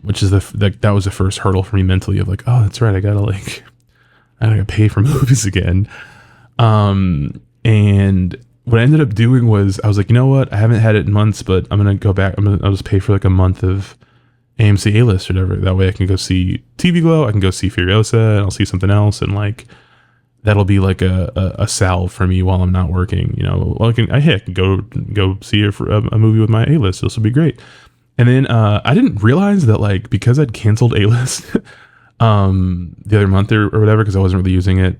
Speaker 1: which is that was the first hurdle for me mentally of like, oh, that's right, I gotta pay for movies again. And what I ended up doing was I was like, you know what, I haven't had it in months, but I'm gonna go back. I'll just pay for like a month of AMC A-list or whatever. That way I can go see TV Glow, I can go see Furiosa, and I'll see something else, and like that'll be like a salve for me while I'm not working. You know, well, I can go see a movie with my A-list. This will be great. And then I didn't realize that like because I'd canceled A-list the other month or whatever because I wasn't really using it.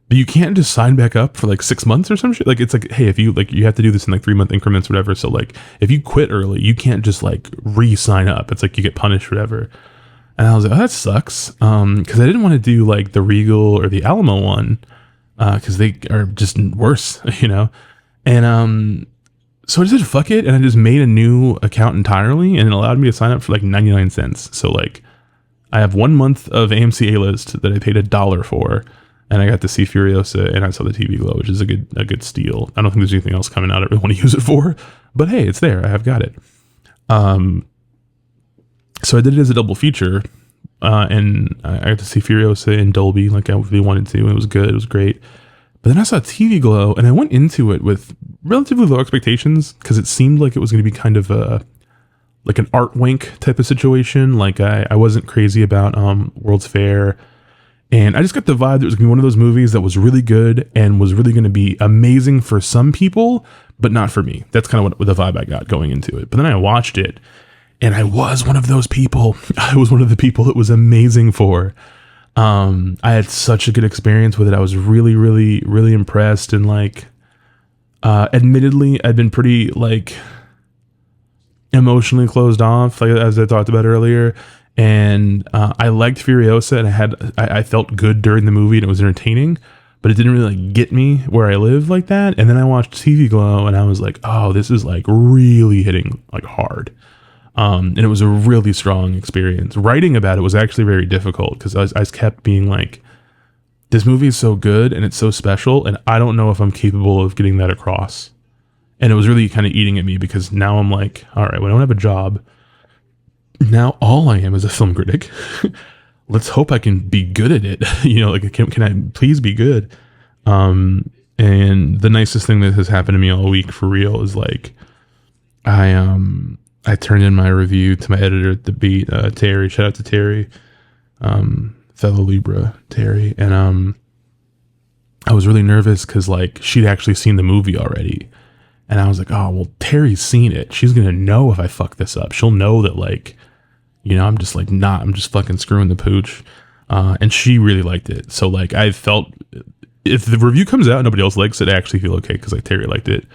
Speaker 1: But you can't just sign back up for like 6 months or some shit. Like it's like, hey, if you like, you have to do this in like 3-month increments or whatever. So like, if you quit early, you can't just like re-sign up. It's like you get punished or whatever. And I was like, oh, that sucks. Because I didn't want to do like the Regal or the Alamo one, because they are just worse, you know. And so I just said fuck it, and I just made a new account entirely, and it allowed me to sign up for like 99 cents. So like, I have 1 month of AMC A-list that I paid $1 for. And I got to see Furiosa, and I saw the TV Glow, which is a good steal. I don't think there's anything else coming out I really want to use it for, but hey, it's there. I have got it. So I did it as a double feature, and I got to see Furiosa in Dolby like I really wanted to, and it was good. It was great. But then I saw TV Glow, and I went into it with relatively low expectations because it seemed like it was going to be kind of like an art wink type of situation. Like I wasn't crazy about World's Fair. And I just got the vibe that it was going to be one of those movies that was really good and was really going to be amazing for some people, but not for me. That's kind of what the vibe I got going into it. But then I watched it, and I was one of those people. I was one of the people it was amazing for. I had such a good experience with it. I was really, really, really impressed. And like, admittedly, I'd been pretty like emotionally closed off, like as I talked about earlier. And I liked Furiosa, and I felt good during the movie, and it was entertaining, but it didn't really like get me where I live like that. And then I watched TV Glow, and I was like, oh, this is like really hitting like hard. And it was a really strong experience. Writing about it was actually very difficult because I kept being like, this movie is so good and it's so special, and I don't know if I'm capable of getting that across. And it was really kind of eating at me because now I'm like, all right, well, I don't have a job. Now all I am is a film critic. Let's hope I can be good at it. You know, like can I please be good? And the nicest thing that has happened to me all week for real is like I turned in my review to my editor at the Beat, Terry. Shout out to Terry, fellow Libra Terry. And I was really nervous because like she'd actually seen the movie already. And I was like, oh, well, Terry's seen it. She's going to know if I fuck this up. She'll know that, like, you know, I'm just fucking screwing the pooch. And she really liked it. So, like, I felt if the review comes out and nobody else likes it, I actually feel okay because, like, Terry liked it.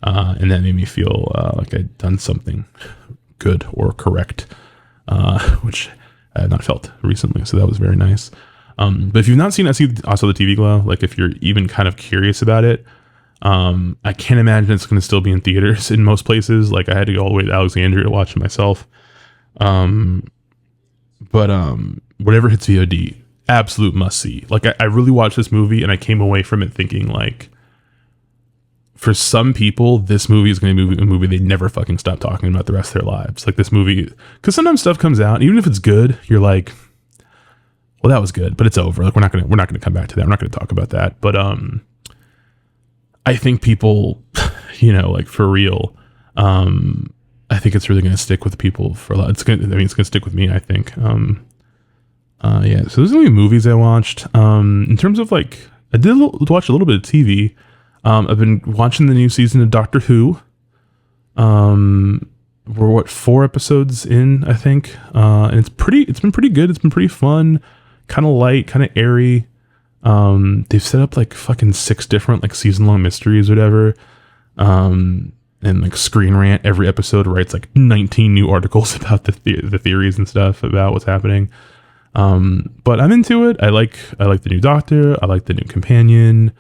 Speaker 1: And that made me feel like I'd done something good or correct, which I have not felt recently. So that was very nice. But if you've not seen it, also the TV Glow, like, if you're even kind of curious about it, I can't imagine it's going to still be in theaters in most places. Like I had to go all the way to Alexandria to watch it myself. But whatever hits VOD, absolute must see. Like I really watched this movie and I came away from it thinking like, for some people, this movie is going to be a movie they never fucking stop talking about the rest of their lives. Like this movie, because sometimes stuff comes out, and even if it's good, you're like, well, that was good, but it's over. Like we're not gonna come back to that. We're not gonna talk about that. But I think people, you know, like for real, I think it's really going to stick with people for a lot. It's going to stick with me, I think. Yeah. So those are the movies I watched. In terms of like, I did watch a little bit of TV. I've been watching the new season of Doctor Who. We're 4 episodes in, I think. And it's been pretty good. It's been pretty fun. kind of light, kind of airy. They've set up like fucking 6 different like season-long mysteries or whatever. And like Screen Rant every episode writes like 19 new articles about the theories and stuff about what's happening. But I'm into it. I like the new Doctor. I like the new companion.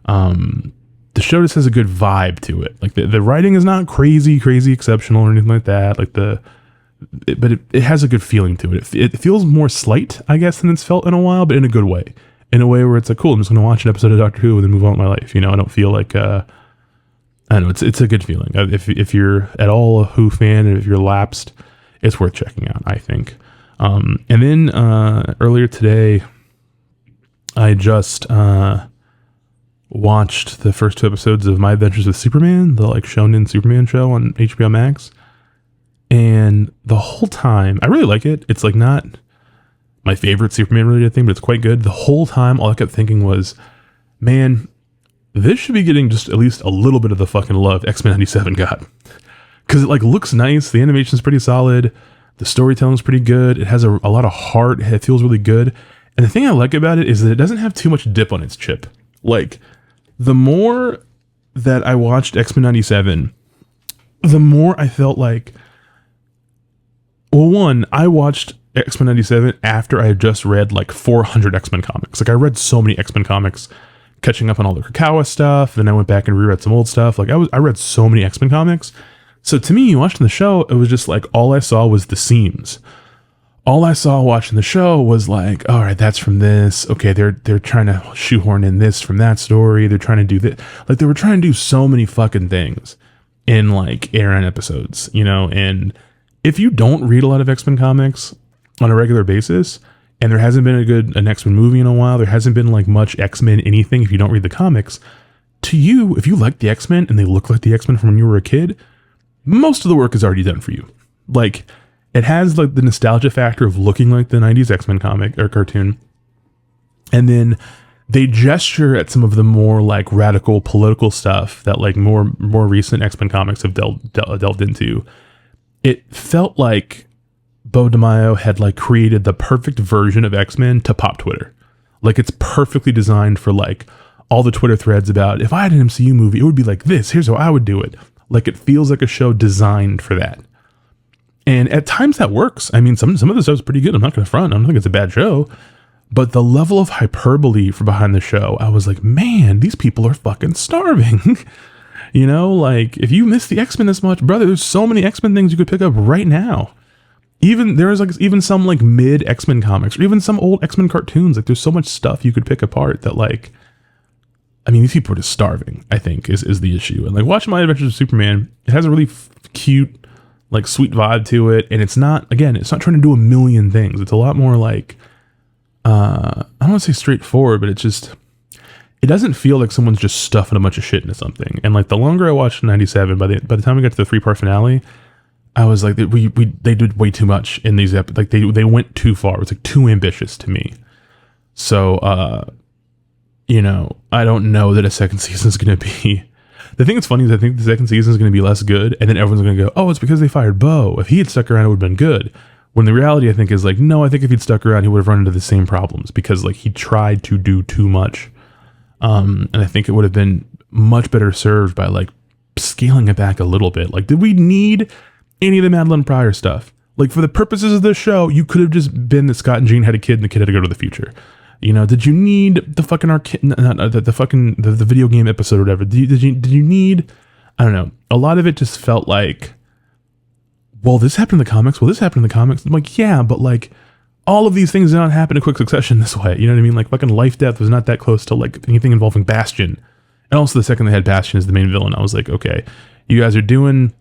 Speaker 1: The show just has a good vibe to it. Like the writing is not crazy exceptional or anything like that. Like but it has a good feeling to it. It feels more slight, I guess, than it's felt in a while, but in a good way. In a way where it's like, cool, I'm just going to watch an episode of Doctor Who and then move on with my life. You know, I don't feel like, I don't know, it's a good feeling. If you're at all a Who fan and if you're lapsed, it's worth checking out, I think. And then earlier today, I just watched the first 2 episodes of My Adventures with Superman, the like shonen Superman show on HBO Max. And the whole time, I really like it. It's like not my favorite Superman related thing, but it's quite good. The whole time, all I kept thinking was, man, this should be getting just at least a little bit of the fucking love X-Men 97 got. Because it like looks nice. The animation's pretty solid. The storytelling's pretty good. It has a lot of heart. It feels really good. And the thing I like about it is that it doesn't have too much dip on its chip. Like, the more that I watched X-Men 97, the more I felt like, well, one, I watched X-Men 97 after I had just read like 400 X-Men comics. Like, I read so many X-Men comics, catching up on all the Krakoa stuff. Then I went back and reread some old stuff. Like, I read so many X-Men comics. So to me, watching the show, it was just like, all I saw was the seams. All I saw watching the show was like, all right, that's from this. Okay, they're trying to shoehorn in this from that story. They're trying to do this. Like, they were trying to do so many fucking things in like Aaron episodes, you know? And if you don't read a lot of X-Men comics on a regular basis, and there hasn't been an X-Men movie in a while, there hasn't been like much X-Men anything if you don't read the comics, to you, if you like the X-Men and they look like the X-Men from when you were a kid, most of the work is already done for you. Like, it has like the nostalgia factor of looking like the 90s X-Men comic or cartoon. And then they gesture at some of the more like radical political stuff that like more recent X-Men comics have delved into. It felt like Bo DeMaio had like created the perfect version of X-Men to pop Twitter. Like, it's perfectly designed for like all the Twitter threads about, if I had an MCU movie, it would be like this. Here's how I would do it. Like, it feels like a show designed for that. And at times that works. I mean, some of the stuff's pretty good. I'm not going to front. I don't think it's a bad show. But the level of hyperbole for behind the show, I was like, man, these people are fucking starving. You know, like, if you miss the X-Men this much, brother, there's so many X-Men things you could pick up right now. There's like even some like mid X-Men comics or even some old X-Men cartoons. Like, there's so much stuff you could pick apart that like, I mean, these people are just starving, I think, is the issue. And like, watching My Adventures with Superman, it has a really cute, like, sweet vibe to it. And it's not trying to do a million things. It's a lot more like, I don't want to say straightforward, but it doesn't feel like someone's just stuffing a bunch of shit into something. And like, the longer I watched 97, by the time we got to the 3-part finale, I was like, they did way too much in these episodes. Like, they went too far. It was like too ambitious to me. So, you know, I don't know that a second season is going to be. The thing that's funny is I think the second season is going to be less good, and then everyone's going to go, oh, it's because they fired Bo. If he had stuck around, it would have been good. When the reality, I think, is like, no, I think if he'd stuck around, he would have run into the same problems because like he tried to do too much. And I think it would have been much better served by like scaling it back a little bit. Like, did we need any of the Madeline Pryor stuff? Like, for the purposes of the show, you could have just been that Scott and Jean had a kid and the kid had to go to the future. You know, did you need the fucking the video game episode or whatever? Did you need, I don't know. A lot of it just felt like, well, this happened in the comics. Well, this happened in the comics. I'm like, yeah, but like, all of these things did not happen in quick succession this way. You know what I mean? Like, fucking Life Death was not that close to like anything involving Bastion. And also, the second they had Bastion as the main villain, I was like, okay, you guys are doing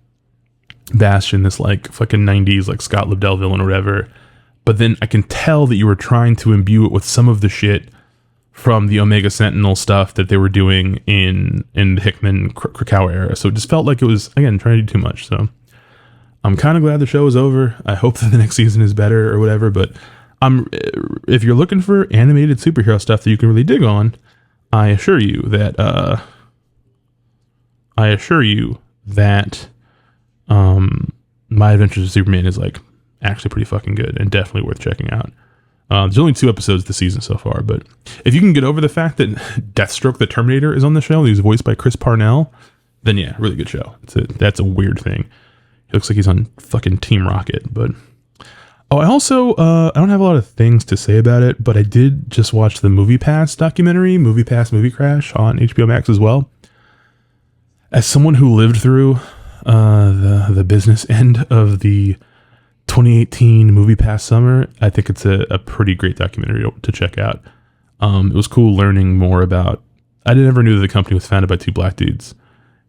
Speaker 1: Bastion, this like fucking 90s like Scott Lobdell villain or whatever. But then I can tell that you were trying to imbue it with some of the shit from the Omega Sentinel stuff that they were doing in the Hickman Krakoa era. So it just felt like it was, again, trying to do too much. So I'm kind of glad the show is over. I hope that the next season is better or whatever. But if you're looking for animated superhero stuff that you can really dig on, I assure you that My Adventures with Superman is like actually pretty fucking good and definitely worth checking out. There's only 2 episodes this season so far, but if you can get over the fact that Deathstroke the Terminator is on the show, he's voiced by Chris Parnell, then yeah, really good show. That's a weird thing. He looks like he's on fucking Team Rocket, but... Oh, I also, I don't have a lot of things to say about it, but I did just watch the Movie Pass documentary, Movie Pass Movie Crash on HBO Max as well. As someone who lived through the business end of the 2018 Movie Pass summer, I think it's a pretty great documentary to check out. It was cool learning more about... I never knew that the company was founded by 2 black dudes.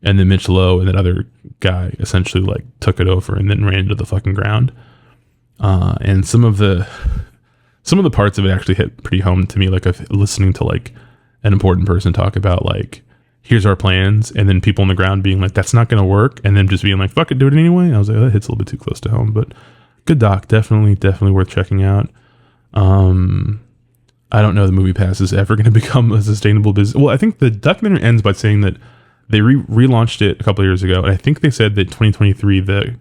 Speaker 1: And then Mitch Lowe and that other guy essentially like took it over and then ran into the fucking ground. And some of the parts of it actually hit pretty home to me, like listening to like an important person talk about like, here's our plans, and then people on the ground being like, that's not going to work, and then just being like, fuck it, do it anyway. I was like, that hits a little bit too close to home, but good doc, definitely worth checking out. I don't know the Movie Pass is ever going to become a sustainable business. Well, I think the documentary ends by saying that they relaunched it a couple of years ago, and I think they said that 2023 the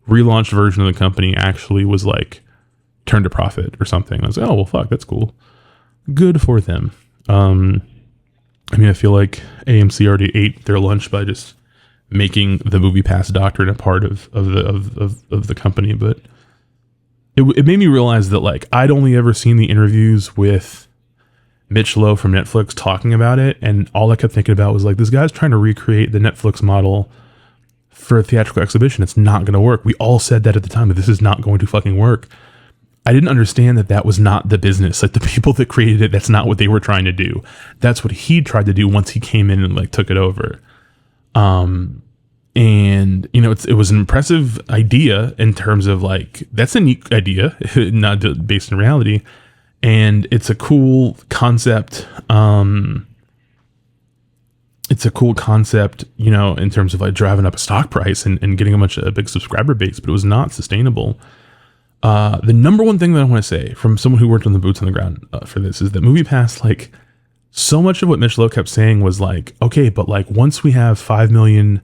Speaker 1: relaunched version of the company actually was like turned a profit or something. I was like, oh well, fuck, that's cool. Good for them. I mean, I feel like AMC already ate their lunch by just making the Movie Pass doctrine a part of the company, but it made me realize that like I'd only ever seen the interviews with Mitch Lowe from Netflix talking about it, and all I kept thinking about was like, this guy's trying to recreate the Netflix model for a theatrical exhibition. It's not going to work. We all said that at the time, that this is not going to fucking work. I didn't understand that was not the business. Like the people that created it, that's not what they were trying to do. That's what he tried to do once he came in and like took it over. And you know, it was an impressive idea in terms of like, that's a neat idea, not based in reality. And it's a cool concept. It's a cool concept, you know, in terms of like driving up a stock price and getting a big subscriber base, but it was not sustainable. The number one thing that I want to say from someone who worked on the boots on the ground for this is that Movie Pass, like so much of what Mitch Lowe kept saying was like, okay, but like once we have 5 million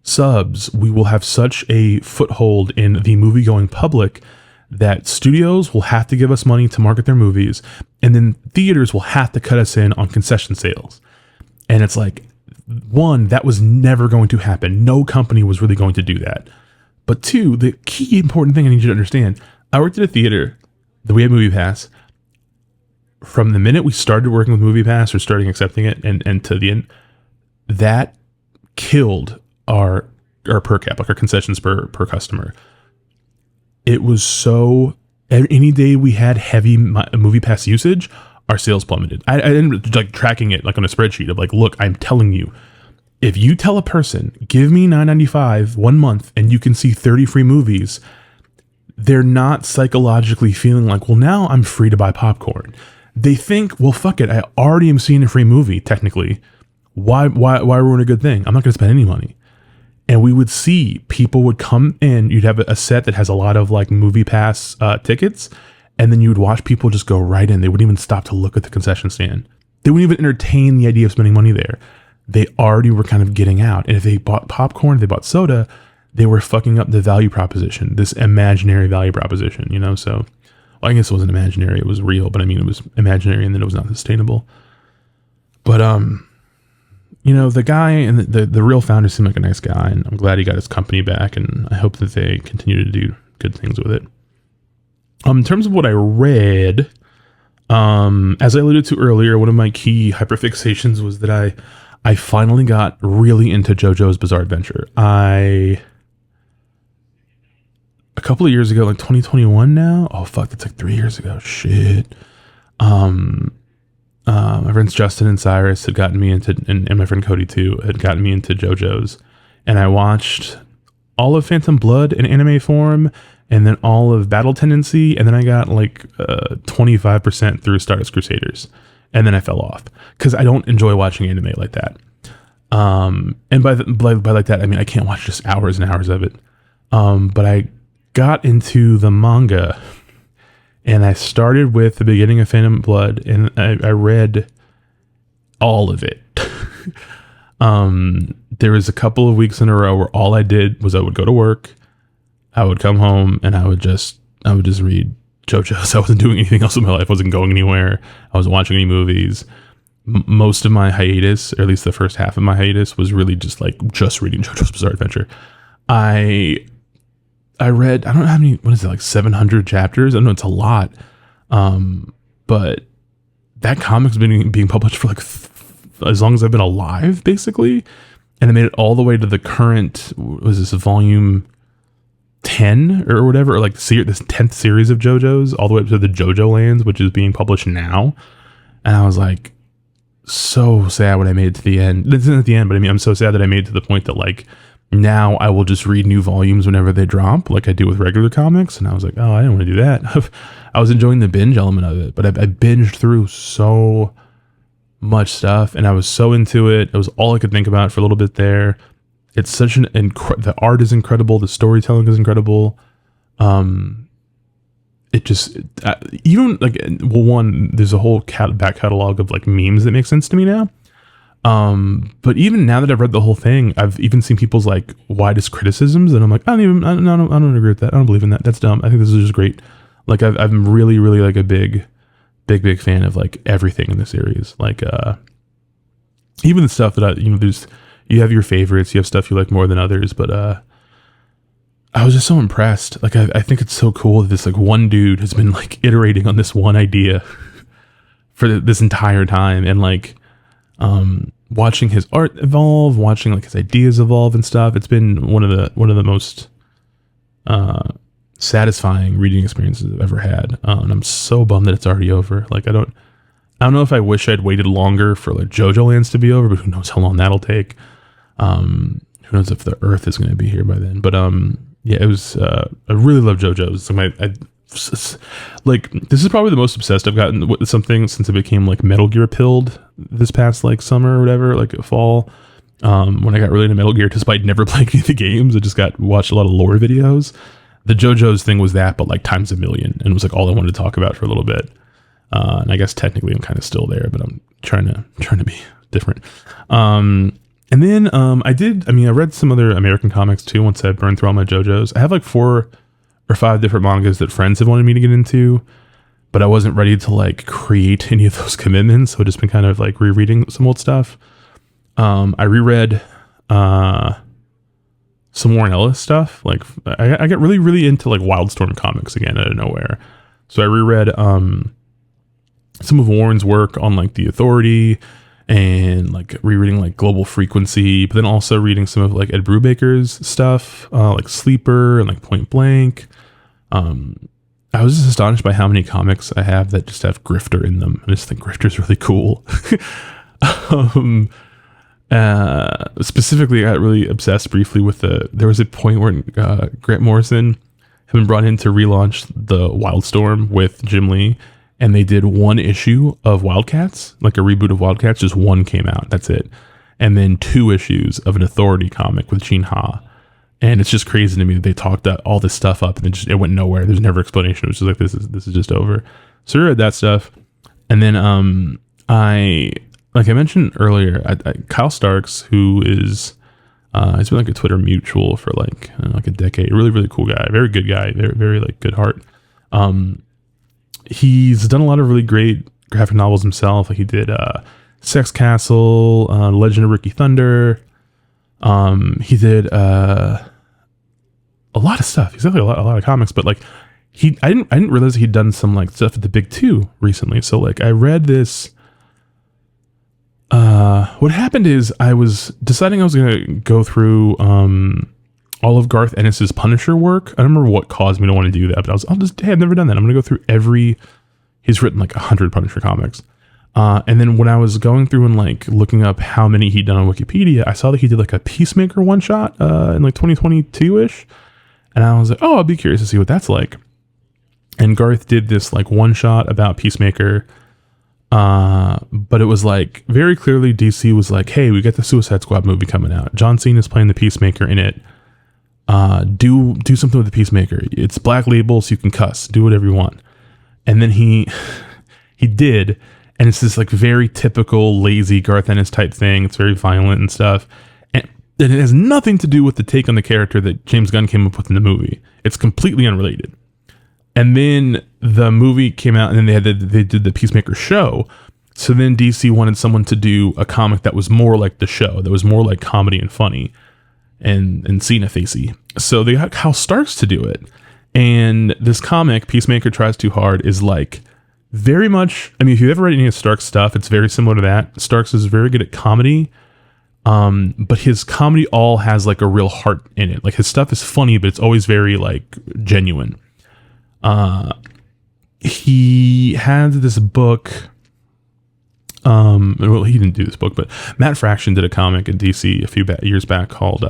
Speaker 1: subs, we will have such a foothold in the movie going public that studios will have to give us money to market their movies. And then theaters will have to cut us in on concession sales. And it's like, one, that was never going to happen. No company was really going to do that. But 2, the key important thing I need you to understand, I worked at a theater, we had Movie Pass. From the minute we started working with Movie Pass or starting accepting it and to the end, that killed our per cap, like our concessions per customer. It was so, any day we had heavy Movie Pass usage, our sales plummeted. I didn't like tracking it like on a spreadsheet of like, look, I'm telling you, if you tell a person, give me $9.95 1 month and you can see 30 free movies, they're not psychologically feeling like, well, now I'm free to buy popcorn. They think, well, fuck it, I already am seeing a free movie, technically. Why ruin a good thing? I'm not going to spend any money. And we would see people would come in, you'd have a set that has a lot of like Movie Pass tickets, and then you would watch people just go right in. They wouldn't even stop to look at the concession stand. They wouldn't even entertain the idea of spending money there. They already were kind of getting out. And if they bought popcorn, if they bought soda, they were fucking up the value proposition, this imaginary value proposition, you know? So, well, I guess it wasn't imaginary, it was real, but I mean, it was imaginary and then it was not sustainable. But, you know, the guy and the real founder seemed like a nice guy, and I'm glad he got his company back, and I hope that they continue to do good things with it. In terms of what I read, as I alluded to earlier, one of my key hyperfixations was that I finally got really into JoJo's Bizarre Adventure. A couple of years ago, like 2021 now. Oh fuck, that's like 3 years ago. Shit. My friends Justin and Cyrus had gotten me into, and my friend Cody too, had gotten me into JoJo's, and I watched all of Phantom Blood in anime form, and then all of Battle Tendency, and then I got like 25% through Stardust Crusaders, and then I fell off because I don't enjoy watching anime like that. And by like that, I mean I can't watch just hours and hours of it. But I got into the manga, and I started with the beginning of Phantom Blood, and I read all of it. There was a couple of weeks in a row where all I did was I would go to work, I would come home, and I would just read JoJo's. I wasn't doing anything else in my life. I wasn't going anywhere. I wasn't watching any movies. Most of my hiatus, or at least the first half of my hiatus, was really just reading JoJo's Bizarre Adventure. I read, I don't know how many, what is it, like 700 chapters? I don't know, it's a lot. But that comic's been being published for like as long as I've been alive, basically. And I made it all the way to the current, was this volume 10 or whatever, or like this 10th series of JoJo's, all the way up to the JoJo Lands, which is being published now. And I was like, so sad when I made it to the end. It's not at the end, but I mean, I'm so sad that I made it to the point that like now I will just read new volumes whenever they drop, like I do with regular comics. And I was like, oh, I don't want to do that. I was enjoying the binge element of it, but I binged through so much stuff, and I was so into it. It was all I could think about for a little bit there. It's such the art is incredible. The storytelling is incredible. It just even like, well, one, there's a whole back catalog of like memes that make sense to me now. But even now that I've read the whole thing, I've even seen people's like widest criticisms, and I'm like, I don't agree with that. I don't believe in that. That's dumb. I think this is just great. Like I'm really like a big fan of like everything in the series. Like even the stuff that you have your favorites, you have stuff you like more than others, but I was just so impressed. Like, I think it's so cool that this like one dude has been like iterating on this one idea for this entire time, and like watching his art evolve, watching like his ideas evolve and stuff. It's been one of the most satisfying reading experiences I've ever had, and I'm so bummed that it's already over. Like, I don't know if I wish I'd waited longer for like JoJo Lands to be over, but who knows how long that'll take. Who knows if the Earth is going to be here by then? But yeah, it was. I really love JoJo's. Like this is probably the most obsessed I've gotten with something since it became like Metal Gear pilled this past like summer or whatever, like fall. When I got really into Metal Gear, despite never playing any of the games, I just watched a lot of lore videos. The JoJo's thing was that, but like times a million, and it was like all I wanted to talk about for a little bit. And I guess technically I'm kind of still there, but I'm trying to be different. And then I read some other American comics too once I burned through all my JoJo's. I have like 4 or 5 different mangas that friends have wanted me to get into, but I wasn't ready to like create any of those commitments, so I've just been kind of like rereading some old stuff. I reread some Warren Ellis stuff. Like I got really into like Wildstorm comics again out of nowhere. So I reread some of Warren's work on like The Authority, and like rereading like Global Frequency, but then also reading some of like Ed Brubaker's stuff, like Sleeper and like Point Blank. I was just astonished by how many comics I have that just have Grifter in them. I just think Grifter's really cool. Specifically, I got really obsessed briefly with there was a point where Grant Morrison had been brought in to relaunch the Wildstorm with Jim Lee, and they did 1 issue of Wildcats, like a reboot of Wildcats. Just 1 came out. That's it. And then 2 issues of an Authority comic with Gene Ha. And it's just crazy to me that they talked all this stuff up, and it went nowhere. There's never explanation. It was just like, this is just over. So I read that stuff. And then like I mentioned earlier, Kyle Starks, who is he's been like a Twitter mutual for like a decade. Really, really cool guy. Very good guy. Very, very like good heart. He's done a lot of really great graphic novels himself. Like he did Sex Castle, Legend of Ricky Thunder. He did a lot of stuff. He's definitely a lot of comics, but like I didn't realize he'd done some like stuff at the Big Two recently. So like I read this. What happened is I was deciding I was gonna go through all of Garth Ennis's Punisher work. I don't remember what caused me to want to do that, but I've never done that. I'm going to go through he's written like 100 Punisher comics. And then when I was going through and like looking up how many he'd done on Wikipedia, I saw that he did like a Peacemaker one shot, in like 2022-ish. And I was like, oh, I'll be curious to see what that's like. And Garth did this like one shot about Peacemaker. But it was like very clearly DC was like, hey, we got the Suicide Squad movie coming out. John Cena's playing the Peacemaker in it. Do something with the Peacemaker. It's Black Label, so you can cuss. Do whatever you want. And then he did, and it's this like very typical lazy Garth Ennis type thing. It's very violent and stuff. And it has nothing to do with the take on the character that James Gunn came up with in the movie. It's completely unrelated. And then the movie came out, and then they did the Peacemaker show. So then DC wanted someone to do a comic that was more like the show, that was more like comedy and funny and Cena-facey. So they got Hal Starks to do it. And this comic, Peacemaker Tries Too Hard, is like very much, I mean, if you've ever read any of Starks' stuff, it's very similar to that. Starks is very good at comedy, but his comedy all has like a real heart in it. Like his stuff is funny, but it's always very like genuine. He had this book, well, he didn't do this book, but Matt Fraction did a comic in DC a few years back called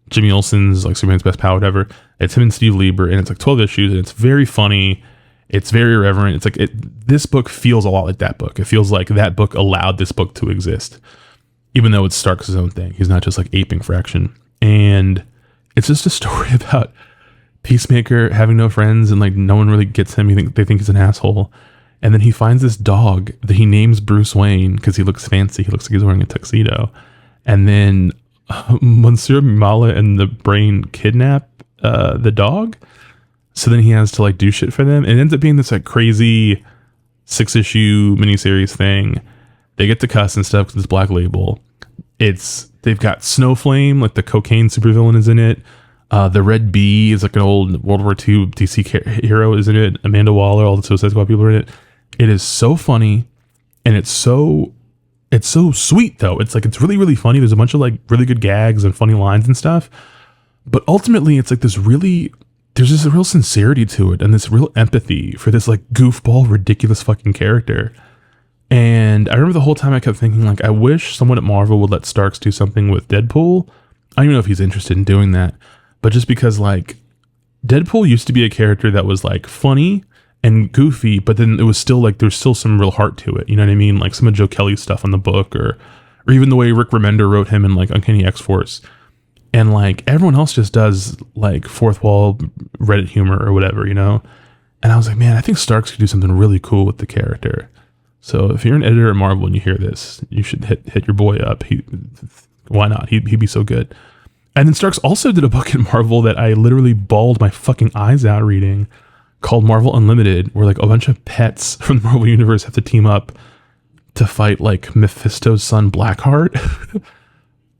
Speaker 1: Jimmy Olsen's like Superman's Best Pal, whatever. It's him and Steve Lieber, and it's like 12 issues, and it's very funny. It's very irreverent. It's like this book feels a lot like that book. It feels like that book allowed this book to exist, even though it's Stark's own thing. He's not just like aping Fraction. And it's just a story about Peacemaker having no friends, and like no one really gets him. They think he's an asshole. And then he finds this dog that he names Bruce Wayne because he looks fancy. He looks like he's wearing a tuxedo. And then Monsieur Mala and the Brain kidnap the dog. So then he has to like do shit for them. It ends up being this like crazy 6-issue miniseries thing. They get to cuss and stuff because it's Black Label. They've got Snowflame, like the cocaine supervillain, is in it. The Red Bee is like an old World War II DC hero, is in it. Amanda Waller, all the Suicide Squad people are in it. It is so funny, and it's so sweet though. It's like, it's really, really funny. There's a bunch of like really good gags and funny lines and stuff. But ultimately it's like there's just a real sincerity to it, and this real empathy for this like goofball, ridiculous fucking character. And I remember the whole time I kept thinking, like, I wish someone at Marvel would let Starks do something with Deadpool. I don't even know if he's interested in doing that, but just because like Deadpool used to be a character that was like funny and goofy, but then it was still like, there's still some real heart to it. You know what I mean? Like some of Joe Kelly's stuff in the book, or even the way Rick Remender wrote him in like Uncanny X-Force. And like everyone else just does like fourth wall Reddit humor or whatever, you know? And I was like, man, I think Starks could do something really cool with the character. So if you're an editor at Marvel and you hear this, you should hit your boy up. Why not? He'd be so good. And then Starks also did a book at Marvel that I literally bawled my fucking eyes out reading, called Marvel Unlimited, where like a bunch of pets from the Marvel Universe have to team up to fight like Mephisto's son Blackheart.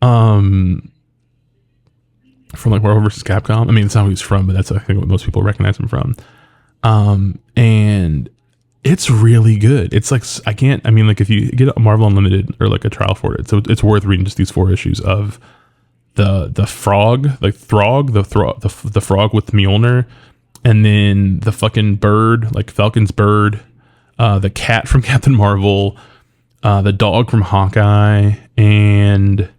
Speaker 1: From like Marvel vs. Capcom. I mean, it's not who he's from, but that's I think what most people recognize him from. And it's really good. It's like, like if you get a Marvel Unlimited or like a trial for it, so it's worth reading just these 4 issues of the frog, like Throg, the frog with Mjolnir, and then the fucking bird, like Falcon's bird, the cat from Captain Marvel, the dog from Hawkeye, and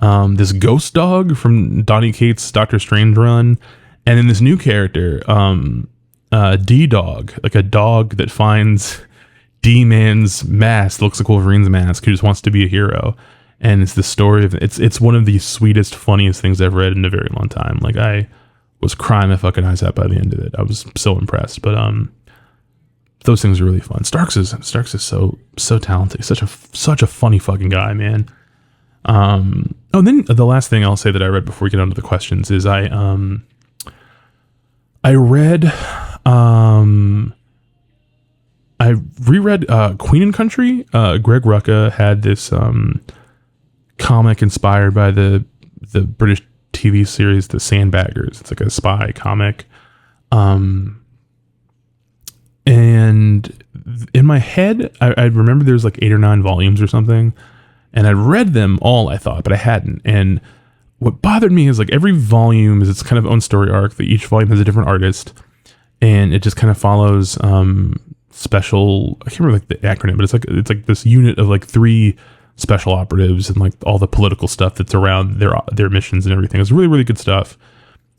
Speaker 1: this ghost dog from Donny Cates' Doctor Strange run, and then this new character, D-Dog, like a dog that finds D-Man's mask, looks like Wolverine's mask, who just wants to be a hero. And it's the story of, it's one of the sweetest, funniest things I've read in a very long time. Like I was crying my fucking eyes out by the end of it. I was so impressed. But those things are really fun. Starks is so talented. He's such a funny fucking guy, man. And then the last thing I'll say that I read before we get on to the questions is I reread Queen and Country. Greg Rucka had this comic inspired by the British TV series The Sandbaggers. It's like a spy comic. And in my head, I remember there's like 8 or 9 volumes or something. And I'd read them all, I thought, but I hadn't. And what bothered me is like every volume is its kind of own story arc. That each volume has a different artist, and it just kind of follows special. I can't remember like the acronym, but it's like this unit of like 3 special operatives and like all the political stuff that's around their missions and everything. It's really, really good stuff.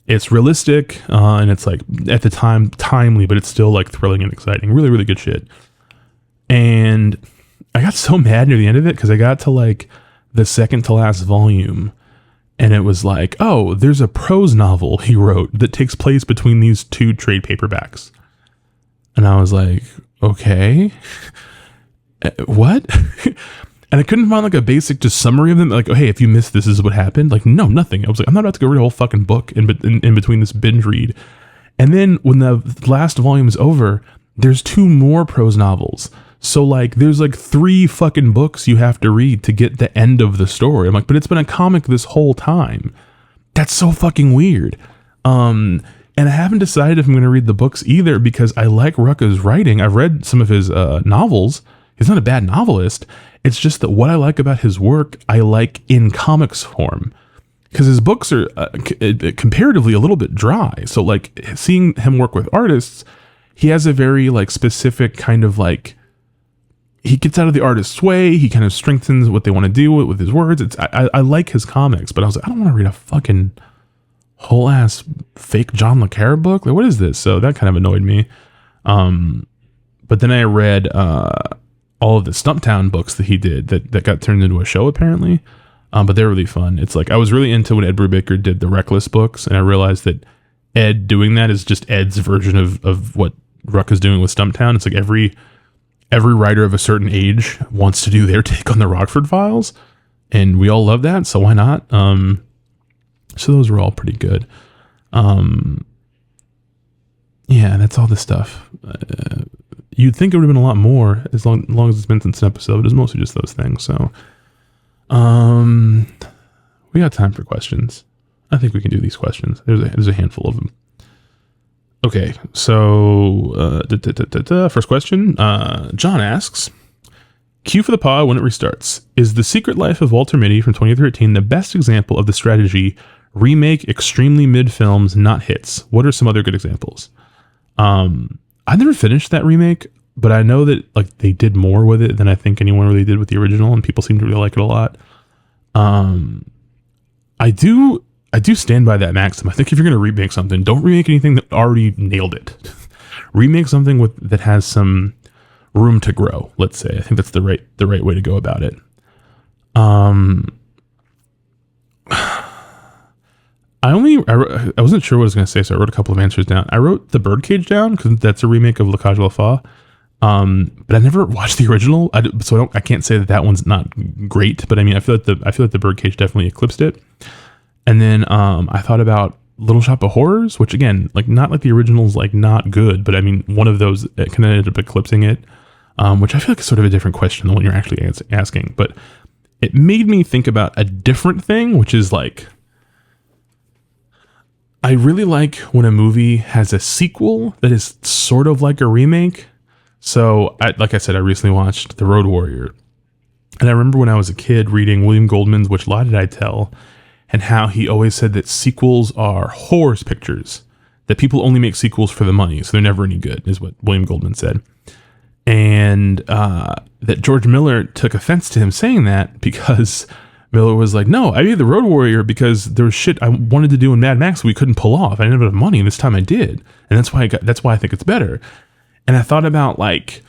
Speaker 1: It's realistic, and it's like at the time timely, but it's still like thrilling and exciting. Really, really good shit. And I got so mad near the end of it because I got to like the second to last volume, and it was like, oh, there's a prose novel he wrote that takes place between these 2 trade paperbacks. And I was like, okay, what? And I couldn't find like a basic just summary of them. Like, oh, hey, if you missed this is what happened. Like, no, nothing. I was like, I'm not about to go read a whole fucking book in between this binge read. And then when the last volume is over, there's 2 more prose novels. So like there's like 3 fucking books you have to read to get the end of the story. I'm like, but it's been a comic this whole time. That's so fucking weird. And I haven't decided if I'm going to read the books either, because I like Rucka's writing. I've read some of his novels. He's not a bad novelist. It's just that what I like about his work, I like in comics form, because his books are comparatively a little bit dry. So like seeing him work with artists, he has a very like specific kind of like, he gets out of the artist's way. He kind of strengthens what they want to do with his words. I like his comics, but I was like, I don't want to read a fucking whole ass fake John le Carre book. Like, what is this? So that kind of annoyed me. But then I read all of the Stumptown books that he did that got turned into a show apparently. But they're really fun. It's like, I was really into when Ed Brubaker did the Reckless books, and I realized that Ed doing that is just Ed's version of what Rucka's doing with Stumptown. It's like every writer of a certain age wants to do their take on the Rockford Files, and we all love that, so why not? So those were all pretty good. Yeah, that's all the stuff. You'd think it would have been a lot more as long as it's been since an episode, but it's mostly just those things. So, we got time for questions. I think we can do these questions. There's a handful of them. Okay, so first question. John asks, cue for the pod when it restarts. Is The Secret Life of Walter Mitty from 2013 the best example of the strategy remake extremely mid films, not hits? What are some other good examples? I never finished that remake, but I know that like they did more with it than I think anyone really did with the original, and people seem to really like it a lot. I do stand by that maxim. I think if you're going to remake something, don't remake anything that already nailed it. Remake something that has some room to grow, let's say. I think that's the right way to go about it. I wasn't sure what I was going to say, so I wrote a couple of answers down. I wrote The Birdcage down because that's a remake of La Cage aux Folles. But I never watched the original, so I can't say that one's not great. But I mean, I feel like the Birdcage definitely eclipsed it. And then I thought about Little Shop of Horrors, which again, like not like the original's like not good, but I mean one of those kind of ended up eclipsing it, which I feel like is sort of a different question than what you're actually asking. But it made me think about a different thing, which is like, I really like when a movie has a sequel that is sort of like a remake. So like I said, I recently watched The Road Warrior, and I remember when I was a kid reading William Goldman's Which Lie Did I Tell? And how he always said that sequels are horrors pictures, that people only make sequels for the money, so they're never any good, is what William Goldman said. And that George Miller took offense to him saying that, because Miller was like, no, I made The Road Warrior because there was shit I wanted to do in Mad Max we couldn't pull off. I didn't have enough money, and this time I did. And that's why I think it's better. And I thought about like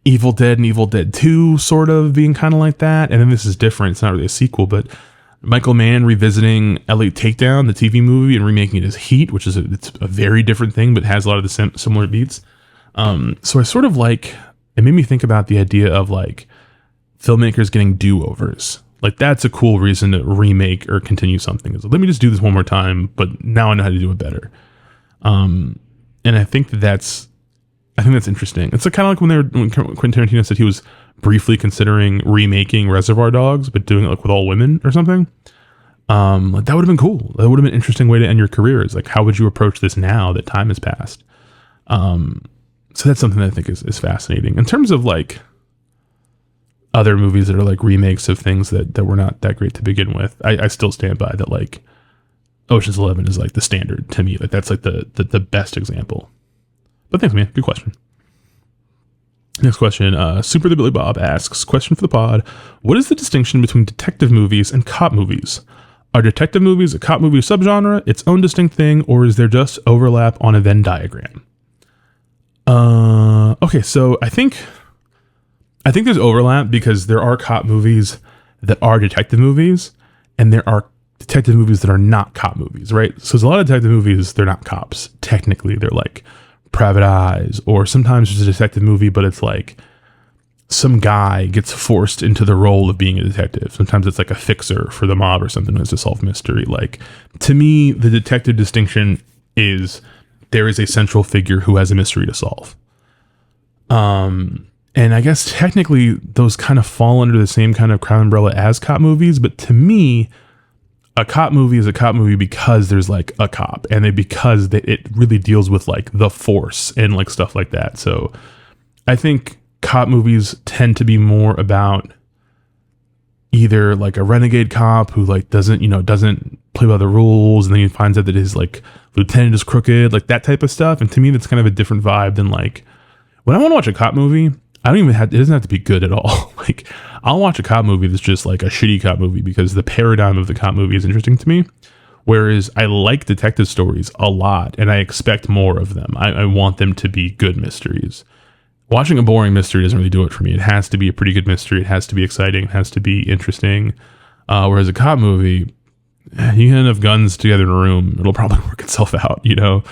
Speaker 1: Evil Dead and Evil Dead 2 sort of being kind of like that. And then this is different. It's not really a sequel, but Michael Mann revisiting LA Takedown, the TV movie, and remaking it as Heat, which is it's a very different thing, but has a lot of the similar beats. So I sort of like, it made me think about the idea of like filmmakers getting do-overs. Like that's a cool reason to remake or continue something. Is let me just do this one more time, but now I know how to do it better. And I think that's interesting. It's kind of like when Quentin Tarantino said he was briefly considering remaking Reservoir Dogs, but doing it like with all women or something. Like that would have been cool. That would have been an interesting way to end your career. Is like, how would you approach this now that time has passed? So that's something that I think is fascinating in terms of like other movies that are like remakes of things that were not that great to begin with. I still stand by that. Like Ocean's 11 is like the standard to me. Like that's like the best example. But thanks, man. Good question. Next question. Super the Billy Bob asks, question for the pod. What is the distinction between detective movies and cop movies? Are detective movies a cop movie subgenre, its own distinct thing, or is there just overlap on a Venn diagram? Okay, so I think there's overlap because there are cop movies that are detective movies, and there are detective movies that are not cop movies, right? So there's a lot of detective movies, they're not cops. Technically, they're like Private Eyes, or sometimes there's a detective movie, but it's like some guy gets forced into the role of being a detective. Sometimes it's like a fixer for the mob or something who has to solve mystery. Like, to me, the detective distinction is there is a central figure who has a mystery to solve. And I guess technically those kind of fall under the same kind of crown umbrella as cop movies, but to me, a cop movie is a cop movie because there's like a cop, and because it really deals with like the force and like stuff like that. So I think cop movies tend to be more about either like a renegade cop who like doesn't play by the rules, and then he finds out that his like lieutenant is crooked, like that type of stuff. And to me, that's kind of a different vibe than like when I want to watch a cop movie. It doesn't have to be good at all. Like, I'll watch a cop movie that's just like a shitty cop movie because the paradigm of the cop movie is interesting to me. Whereas I like detective stories a lot, and I expect more of them. I want them to be good mysteries. Watching a boring mystery doesn't really do it for me. It has to be a pretty good mystery. It has to be exciting. It has to be interesting. Whereas a cop movie, you get enough guns together in a room, it'll probably work itself out, you know?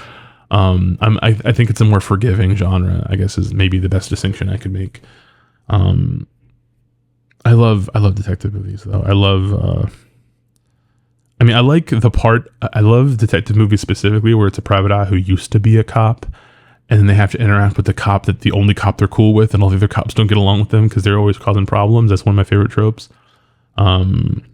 Speaker 1: I think it's a more forgiving genre, I guess, is maybe the best distinction I could make. I love detective movies though. I love detective movies specifically where it's a private eye who used to be a cop, and then they have to interact with the only cop they're cool with, and all the other cops don't get along with them because they're always causing problems. That's one of my favorite tropes. And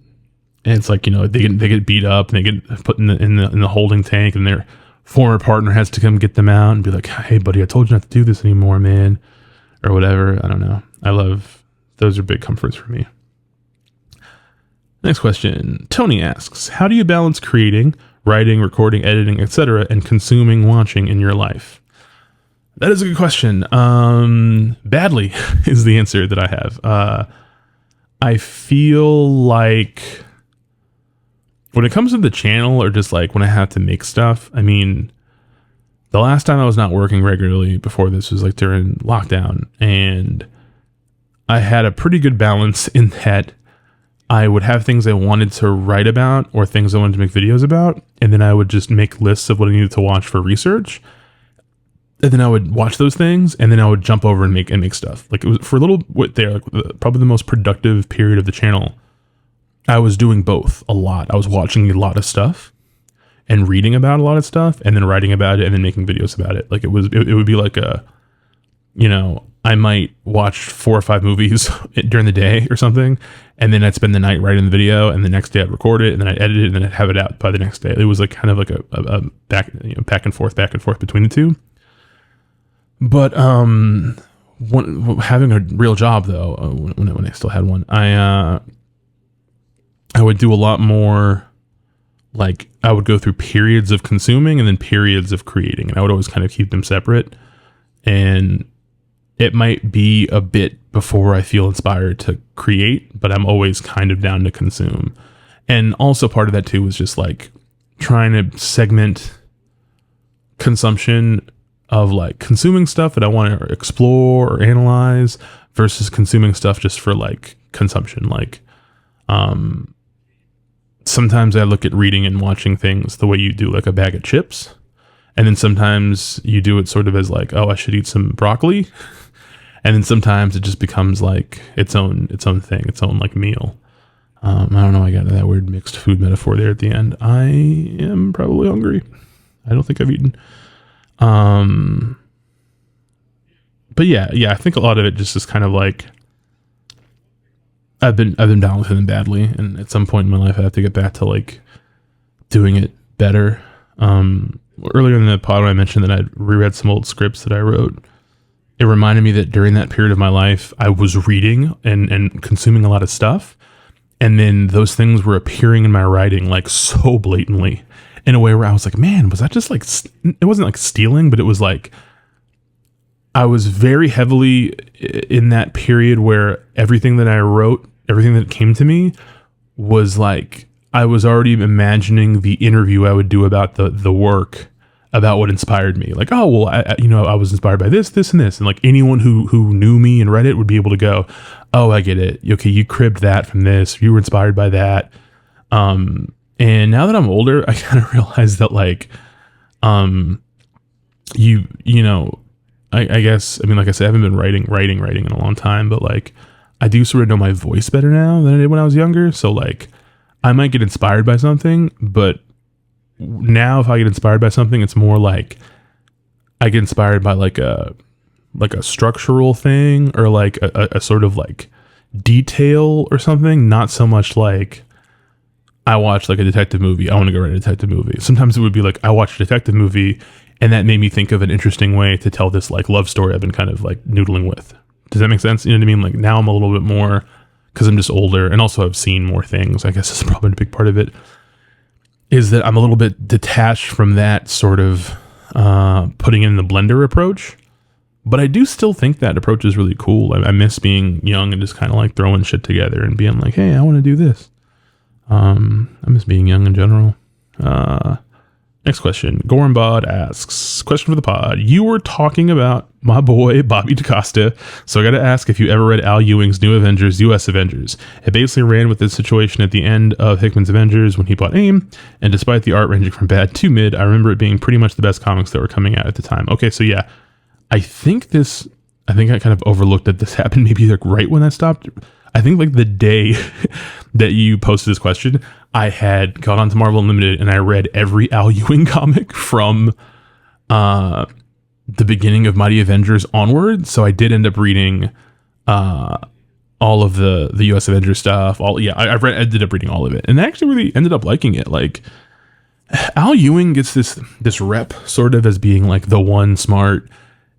Speaker 1: it's like, you know, they get beat up and they get put in the holding tank, and their former partner has to come get them out and be like, "Hey, buddy, I told you not to do this anymore, man," or whatever. I don't know. Those are big comforts for me. Next question. Tony asks, how do you balance creating, writing, recording, editing, etc., and consuming watching in your life? That is a good question. Badly is the answer that I have. I feel like when it comes to the channel, or just like when I have to make stuff, I mean, the last time I was not working regularly before this was like during lockdown, and I had a pretty good balance in that I would have things I wanted to write about or things I wanted to make videos about, and then I would just make lists of what I needed to watch for research, and then I would watch those things, and then I would jump over and make stuff. Like, it was for a little bit there, like probably the most productive period of the channel. I was doing both a lot. I was watching a lot of stuff and reading about a lot of stuff, and then writing about it, and then making videos about it. Like, it would be like a, you know, I might watch 4 or 5 movies during the day or something, and then I'd spend the night writing the video, and the next day I'd record it, and then I'd edit it, and then I'd have it out by the next day. It was like kind of like a back and forth between the two. But having a real job though, when I still had one, I would do a lot more. Like, I would go through periods of consuming and then periods of creating, and I would always kind of keep them separate. And it might be a bit before I feel inspired to create, but I'm always kind of down to consume. And also part of that too was just like trying to segment consumption of like consuming stuff that I want to explore or analyze versus consuming stuff just for like consumption. Like, sometimes I look at reading and watching things the way you do like a bag of chips. And then sometimes you do it sort of as like, oh, I should eat some broccoli. And then sometimes it just becomes like its own thing, its own like meal. I don't know. I got that weird mixed food metaphor there at the end. I am probably hungry. I don't think I've eaten. But yeah, I think a lot of it just is kind of like, I've been balancing them badly, and at some point in my life I have to get back to like doing it better. Earlier in the pod when I mentioned that I'd reread some old scripts that I wrote, it reminded me that during that period of my life I was reading and consuming a lot of stuff, and then those things were appearing in my writing like so blatantly in a way where I was like, man, was that just like, it wasn't like stealing, but it was like I was very heavily in that period where everything that I wrote, everything that came to me was like, I was already imagining the interview I would do about the work, about what inspired me. Like, oh, well, I was inspired by this, and this. And like anyone who knew me and read it would be able to go, oh, I get it. Okay, you cribbed that from this. You were inspired by that. And now that I'm older, I kind of realize that like, I guess, I mean, like I said, I haven't been writing in a long time, but like, I do sort of know my voice better now than I did when I was younger. So like, I might get inspired by something, but now if I get inspired by something, it's more like I get inspired by like a structural thing or like a sort of like detail or something. Not so much like I watched like a detective movie, I want to go write a detective movie. Sometimes it would be like I watched a detective movie and that made me think of an interesting way to tell this like love story I've been kind of like noodling with. Does that make sense? You know what I mean? Like now I'm a little bit more, because I'm just older and also I've seen more things. I guess that's probably a big part of it, is that I'm a little bit detached from that sort of putting in the blender approach. But I do still think that approach is really cool. I miss being young and just kind of like throwing shit together and being like, hey, I want to do this. I miss being young in general. Next question. Gormbod asks, question for the pod. You were talking about my boy, Bobby DaCosta. So I got to ask if you ever read Al Ewing's New Avengers, US Avengers. It basically ran with this situation at the end of Hickman's Avengers when he bought AIM. And despite the art ranging from bad to mid, I remember it being pretty much the best comics that were coming out at the time. Okay, so yeah, I think I kind of overlooked that this happened maybe like right when that stopped. I think like the day that you posted this question, I had got onto Marvel Unlimited and I read every Al Ewing comic from the beginning of Mighty Avengers onward. So I did end up reading all of the US Avengers stuff. I ended up reading all of it, and I actually really ended up liking it. Like Al Ewing gets this rep sort of as being like the one smart,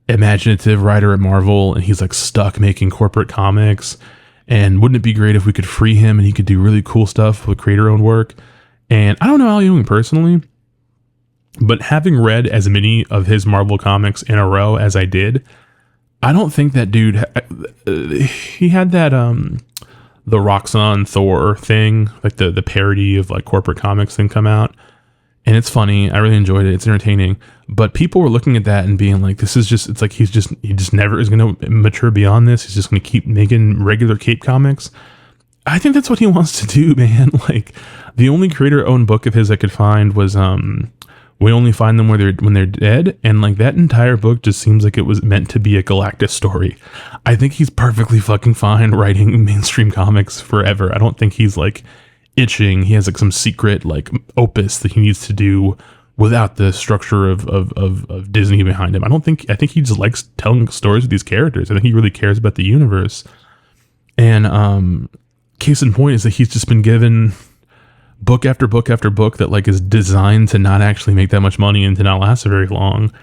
Speaker 1: imaginative writer at Marvel, and he's like stuck making corporate comics. And wouldn't it be great if we could free him and he could do really cool stuff with creator-owned work? And I don't know Al Ewing personally, but having read as many of his Marvel comics in a row as I did, I don't think that dude, he had that, the Roxxon Thor thing, like the parody of like corporate comics thing come out. And it's funny. I really enjoyed it. It's entertaining. But people were looking at that and being like, this is just, it's like he just never is going to mature beyond this. He's just going to keep making regular Cape comics. I think that's what he wants to do, man. Like the only creator-owned book of his I could find was We Only Find Them When They're Dead. And like that entire book just seems like it was meant to be a Galactus story. I think he's perfectly fucking fine writing mainstream comics forever. I don't think he's like itching. He has like some secret like opus that he needs to do without the structure of Disney behind him. I think he just likes telling stories with these characters. I think he really cares about the universe. And case in point is that he's just been given book after book after book that like is designed to not actually make that much money and to not last very long.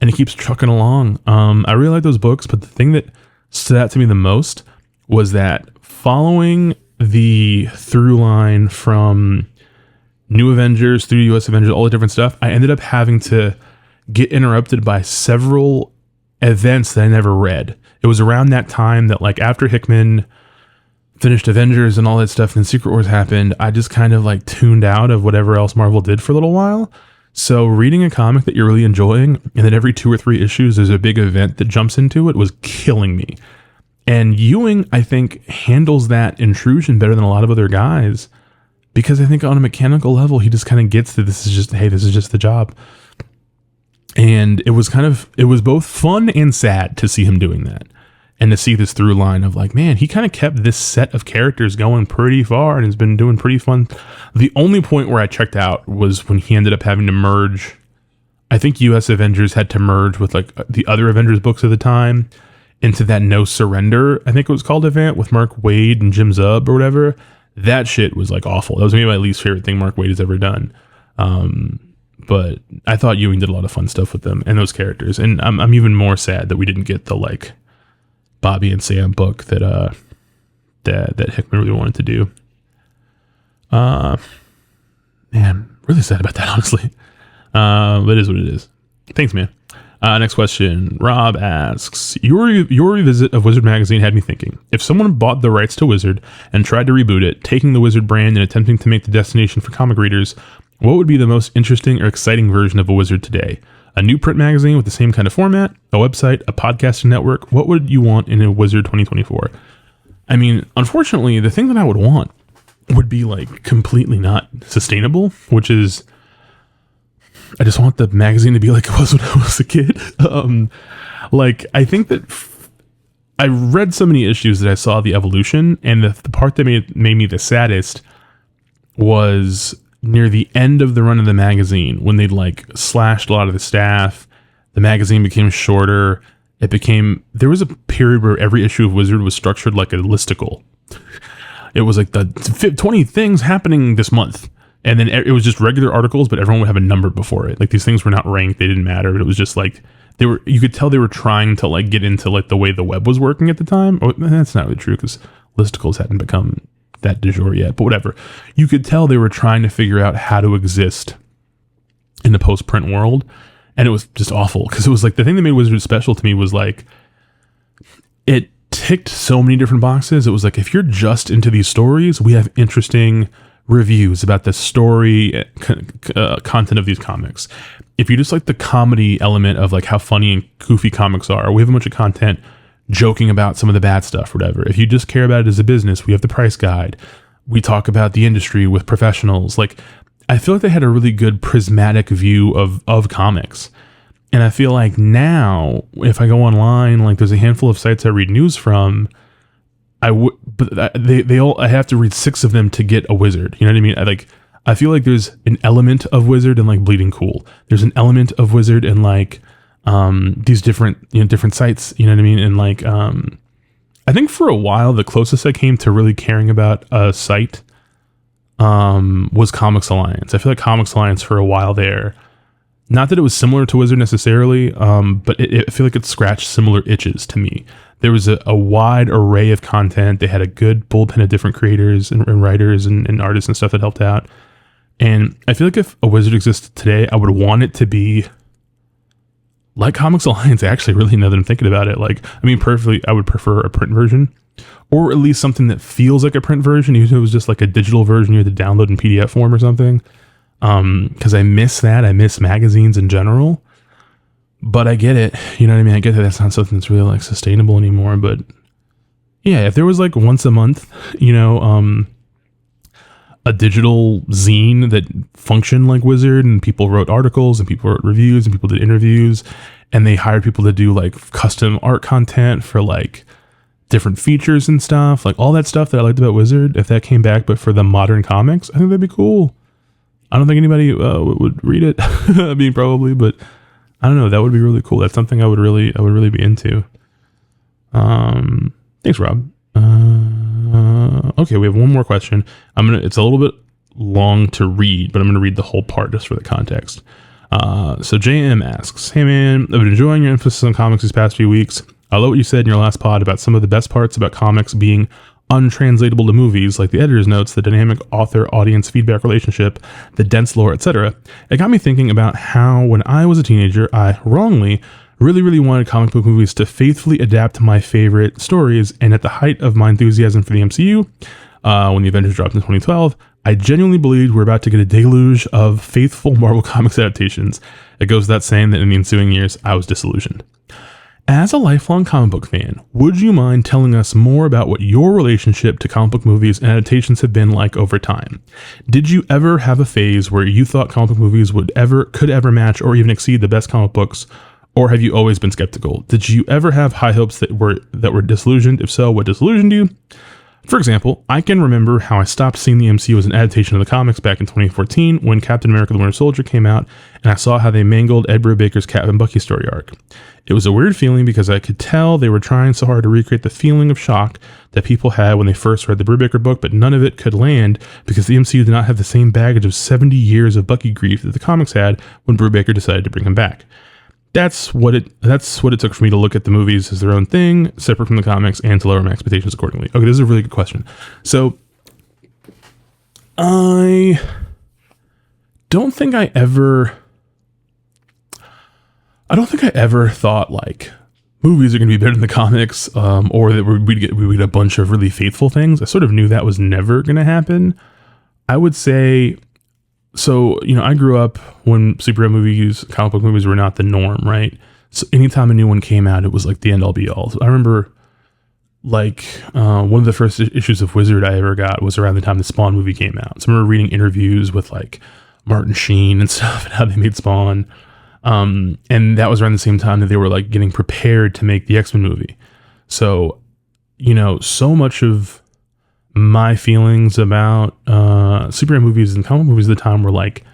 Speaker 1: And he keeps trucking along. I really like those books, but the thing that stood out to me the most was that following the through line from New Avengers through US Avengers, all the different stuff, I ended up having to get interrupted by several events that I never read. It was around that time that like after Hickman finished Avengers and all that stuff and Secret Wars happened, I just kind of like tuned out of whatever else Marvel did for a little while. So reading a comic that you're really enjoying and then every 2 or 3 issues there's a big event that jumps into it was killing me. And Ewing, I think, handles that intrusion better than a lot of other guys, because I think on a mechanical level, he just kind of gets that this is just the job. And it was both fun and sad to see him doing that. And to see this through line of like, man, he kind of kept this set of characters going pretty far and has been doing pretty fun. The only point where I checked out was when he ended up having to merge. I think US Avengers had to merge with like the other Avengers books of the time into that No Surrender, I think it was called, event with Mark Waid and Jim Zub or whatever. That shit was like awful. That was maybe my least favorite thing Mark Waid has ever done. But I thought Ewing did a lot of fun stuff with them and those characters. And I'm even more sad that we didn't get the like Bobby and Sam book that Hickman really wanted to do. Man, really sad about that, honestly. But it is what it is. Thanks, man. Next question. Rob asks, your revisit of Wizard Magazine had me thinking, if someone bought the rights to Wizard and tried to reboot it, taking the Wizard brand and attempting to make the destination for comic readers, what would be the most interesting or exciting version of a Wizard today? A new print magazine with the same kind of format, a website, a podcasting network? What would you want in a Wizard 2024? I mean, unfortunately, the thing that I would want would be like completely not sustainable, which is, I just want the magazine to be like it was when I was a kid. Like, I think that I read so many issues that I saw the evolution, and the part that made me the saddest was near the end of the run of the magazine when they'd like slashed a lot of the staff. The magazine became shorter. There was a period where every issue of Wizard was structured like a listicle. It was like the 20 things happening this month. And then it was just regular articles, but everyone would have a number before it. Like these things were not ranked. They didn't matter. But it was just like you could tell they were trying to like get into like the way the web was working at the time. Oh, that's not really true because listicles hadn't become that du jour yet, but whatever. You could tell they were trying to figure out how to exist in the post-print world. And it was just awful because it was like the thing that made Wizard special to me was like it ticked so many different boxes. It was like, if you're just into these stories, we have interesting reviews about the story content of these comics. If you just like the comedy element of like how funny and goofy comics are, we have a bunch of content joking about some of the bad stuff, whatever. If you just care about it as a business, we have the price guide. We talk about the industry with professionals. Like, I feel like they had a really good prismatic view of comics. And I feel like now, if I go online, like there's a handful of sites I read news from, I have to read 6 of them to get a Wizard. You know what I mean? I feel like there's an element of Wizard in like Bleeding Cool. There's an element of Wizard in like these different sites. You know what I mean? And like I think for a while the closest I came to really caring about a site was Comics Alliance. I feel like Comics Alliance for a while there, not that it was similar to Wizard necessarily, but I feel like it scratched similar itches to me. There was a wide array of content. They had a good bullpen of different creators and writers and artists and stuff that helped out. And I feel like if a Wizard existed today, I would want it to be like Comics Alliance, actually, really, now that I'm thinking about it. Like, I mean, perfectly, I would prefer a print version, or at least something that feels like a print version, even if it was just like a digital version you had to download in PDF form or something. Because I miss that. I miss magazines in general. But I get it. You know what I mean? I get that that's not something that's really like sustainable anymore. But yeah, if there was like once a month, a digital zine that functioned like Wizard, and people wrote articles and people wrote reviews and people did interviews, and they hired people to do like custom art content for like different features and stuff, like all that stuff that I liked about Wizard, if that came back but for the modern comics, I think that'd be cool. I don't think anybody would read it. I mean, probably, but I don't know, that would be really cool. That's something I would really be into. Thanks, Rob. Okay, we have one more question. It's a little bit long to read, but I'm gonna read the whole part just for the context. So JM asks, "Hey man, I've been enjoying your emphasis on comics these past few weeks. I love what you said in your last pod about some of the best parts about comics being untranslatable to movies, like the editor's notes, the dynamic author-audience feedback relationship, the dense lore, etc. It got me thinking about how, when I was a teenager, I wrongly really wanted comic book movies to faithfully adapt my favorite stories, and at the height of my enthusiasm for the MCU, when the Avengers dropped in 2012, I genuinely believed we were about to get a deluge of faithful Marvel Comics adaptations. It goes without saying that in the ensuing years, I was disillusioned. As a lifelong comic book fan, would you mind telling us more about what your relationship to comic book movies and adaptations have been like over time? Did you ever have a phase where you thought comic book movies could ever match or even exceed the best comic books, or have you always been skeptical? Did you ever have high hopes that were disillusioned? If so, what disillusioned you? For example, I can remember how I stopped seeing the MCU as an adaptation of the comics back in 2014 when Captain America the Winter Soldier came out, and I saw how they mangled Ed Brubaker's Cap and Bucky story arc. It was a weird feeling because I could tell they were trying so hard to recreate the feeling of shock that people had when they first read the Brubaker book, but none of it could land because the MCU did not have the same baggage of 70 years of Bucky grief that the comics had when Brubaker decided to bring him back. That's what it took for me to look at the movies as their own thing, separate from the comics, and to lower my expectations accordingly. Okay, this is a really good question. So, I don't think I ever thought like movies are going to be better than the comics, or that we'd get a bunch of really faithful things. I sort of knew that was never going to happen. I would say. So, I grew up when superhero movies, comic book movies were not the norm, right? So anytime a new one came out, it was like the end all be all. So I remember like one of the first issues of Wizard I ever got was around the time the Spawn movie came out. So I remember reading interviews with like Martin Sheen and stuff and how they made Spawn. And that was around the same time that they were like getting prepared to make the X-Men movie. So, so much of my feelings about superhero movies and comic movies at the time were like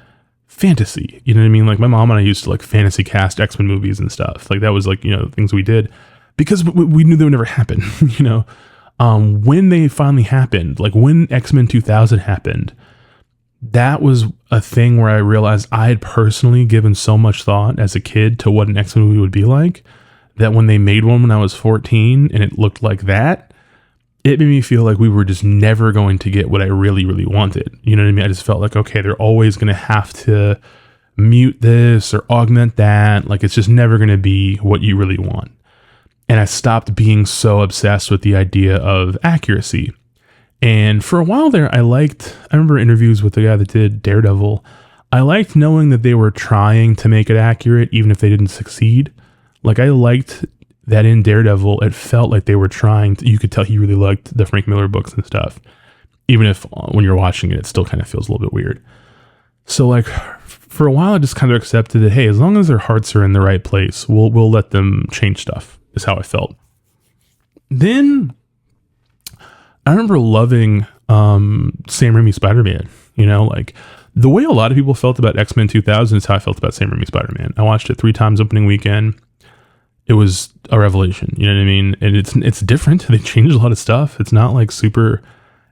Speaker 1: fantasy. You know what I mean? Like my mom and I used to like fantasy cast X-Men movies and stuff. Like that was like, things we did because we knew they would never happen, when they finally happened, like when X-Men 2000 happened, that was a thing where I realized I had personally given so much thought as a kid to what an X-Men movie would be like, that when they made one when I was 14 and it looked like that, it made me feel like we were just never going to get what I really, really wanted. You know what I mean? I just felt like, okay, they're always going to have to mute this or augment that. Like it's just never going to be what you really want. And I stopped being so obsessed with the idea of accuracy. And for a while there, I remember interviews with the guy that did Daredevil. I liked knowing that they were trying to make it accurate, even if they didn't succeed. Like I liked that in Daredevil, it felt like they were trying to, you could tell he really liked the Frank Miller books and stuff. Even if when you're watching it, it still kind of feels a little bit weird. So like for a while, I just kind of accepted that, hey, as long as their hearts are in the right place, we'll let them change stuff, is how I felt. Then I remember loving Sam Raimi Spider-Man, like the way a lot of people felt about X-Men 2000 is how I felt about Sam Raimi Spider-Man. I watched it 3 times opening weekend. It was a revelation, you know what I mean? And it's different. They changed a lot of stuff. It's not like super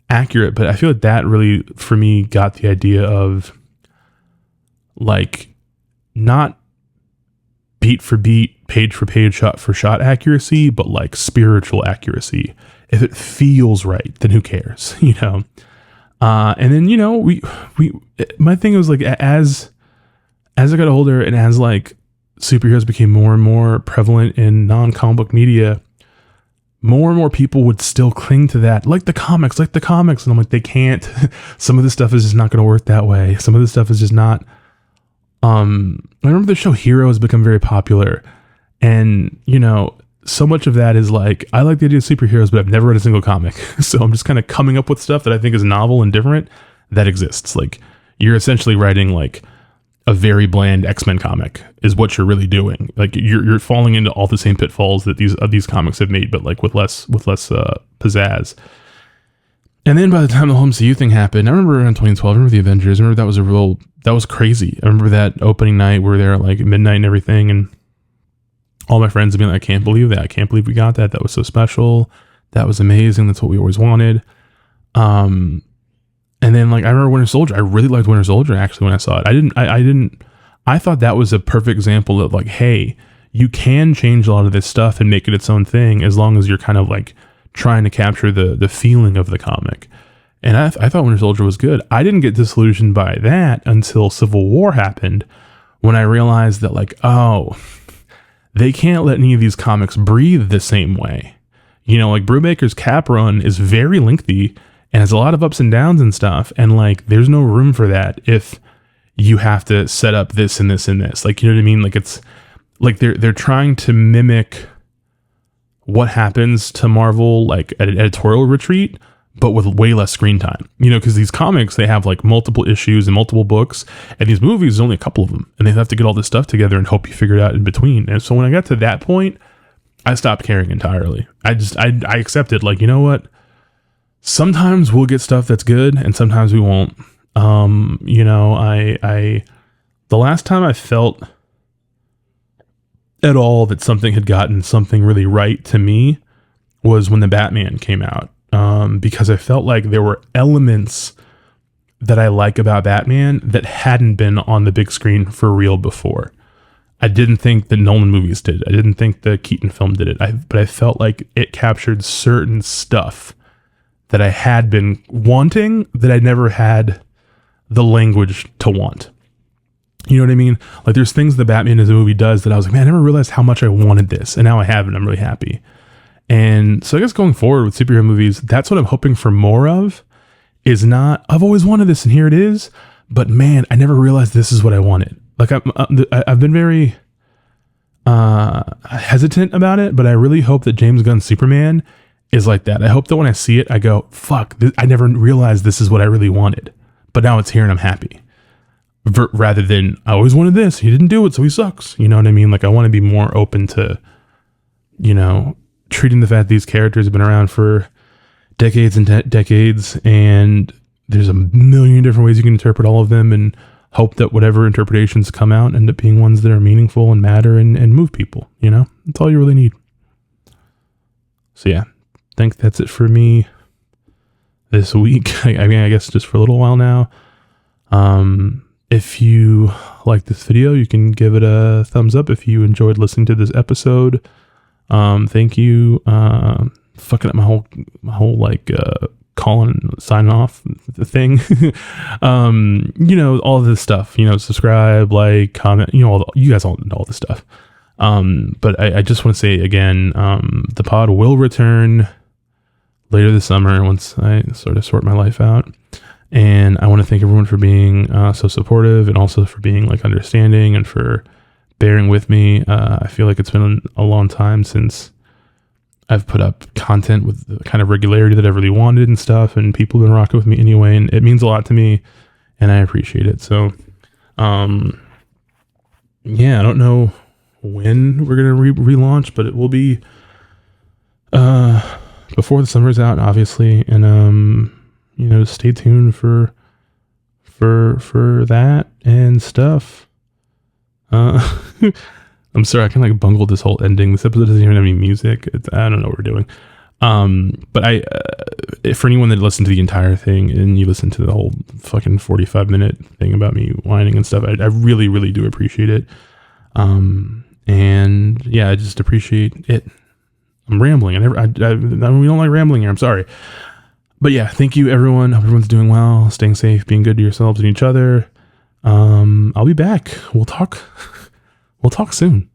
Speaker 1: accurate, but I feel like that really, for me, got the idea of like not beat for beat, page for page, shot for shot accuracy, but like spiritual accuracy. If it feels right, then who cares, And then, we my thing was like, as I got older and as like superheroes became more and more prevalent in non-comic book media, more and more people would still cling to that, like the comics. And I'm like, they can't. Some of this stuff is just not going to work that way. Some of this stuff is just not. I remember the show Hero has become very popular, and so much of that is like, I like the idea of superheroes, but I've never read a single comic. So I'm just kind of coming up with stuff that I think is novel and different that exists. Like you're essentially writing like a very bland X-Men comic is what you're really doing. Like you're falling into all the same pitfalls that these comics have made, but like with less pizzazz. And then by the time the whole MCU thing happened, I remember around 2012, I remember the Avengers. I remember that was crazy. I remember that opening night, we were there at like midnight and everything, and all my friends have been like, I can't believe that. I can't believe we got that. That was so special. That was amazing. That's what we always wanted. And then like, I remember Winter Soldier. I really liked Winter Soldier actually when I saw it. I thought that was a perfect example of like, hey, you can change a lot of this stuff and make it its own thing as long as you're kind of like trying to capture the feeling of the comic. And I thought Winter Soldier was good. I didn't get disillusioned by that until Civil War happened, when I realized that like, oh, they can't let any of these comics breathe the same way. Like Brubaker's Cap run is very lengthy and has a lot of ups and downs and stuff. And like, there's no room for that if you have to set up this and this and this. Like, you know what I mean? Like it's like they're trying to mimic what happens to Marvel, like at an editorial retreat, but with way less screen time, because these comics, they have like multiple issues and multiple books, and these movies, there's only a couple of them, and they have to get all this stuff together and hope you figure it out in between. And so when I got to that point, I stopped caring entirely. I accepted, like, you know what? Sometimes we'll get stuff that's good and sometimes we won't. The last time I felt at all that something had gotten something really right to me was when the Batman came out. Because I felt like there were elements that I like about Batman that hadn't been on the big screen for real before. I didn't think the Nolan movies did. I didn't think the Keaton film did it. But I felt like it captured certain stuff that I had been wanting that I never had the language to want. You know what I mean? Like there's things the Batman as a movie does that I was like, man, I never realized how much I wanted this. And now I have it. I'm really happy. And so I guess going forward with superhero movies, that's what I'm hoping for more of, is not, I've always wanted this and here it is, but man, I never realized this is what I wanted. Like I've been very hesitant about it, but I really hope that James Gunn's Superman is like that. I hope that when I see it, I go, fuck, I never realized this is what I really wanted, but now it's here and I'm happy. Rather than, I always wanted this, he didn't do it, so he sucks. You know what I mean? Like I want to be more open to, treating the fact these characters have been around for decades and decades, and there's a million different ways you can interpret all of them, and hope that whatever interpretations come out end up being ones that are meaningful and matter and move people, you know? That's all you really need. So yeah, I think that's it for me this week. I mean, I guess just for a little while now. If you like this video, you can give it a thumbs up. If you enjoyed listening to this episode, thank you. Fucking up my whole like calling signing off the thing. You know, all this stuff, you know, subscribe, like, comment, you know, you guys all know all this stuff. But I just want to say again, the pod will return later this summer once I sort of sort my life out. And I want to thank everyone for being so supportive, and also for being like understanding and for bearing with me. I feel like it's been a long time since I've put up content with the kind of regularity that I really wanted and stuff, and people have been rocking with me anyway, and it means a lot to me, and I appreciate it. So, yeah, I don't know when we're gonna relaunch, but it will be before the summer's out, obviously, and you know, stay tuned for that and stuff. I'm sorry, I kind of like bungled this whole ending. This episode doesn't even have any music. I don't know what we're doing. But for anyone that listened to the entire thing and you listened to the whole fucking 45-minute thing about me whining and stuff, I really, really do appreciate it. And yeah, I just appreciate it. I'm rambling. We don't like rambling here. I'm sorry. But yeah, thank you everyone. Hope everyone's doing well, staying safe, being good to yourselves and each other. I'll be back. We'll talk soon.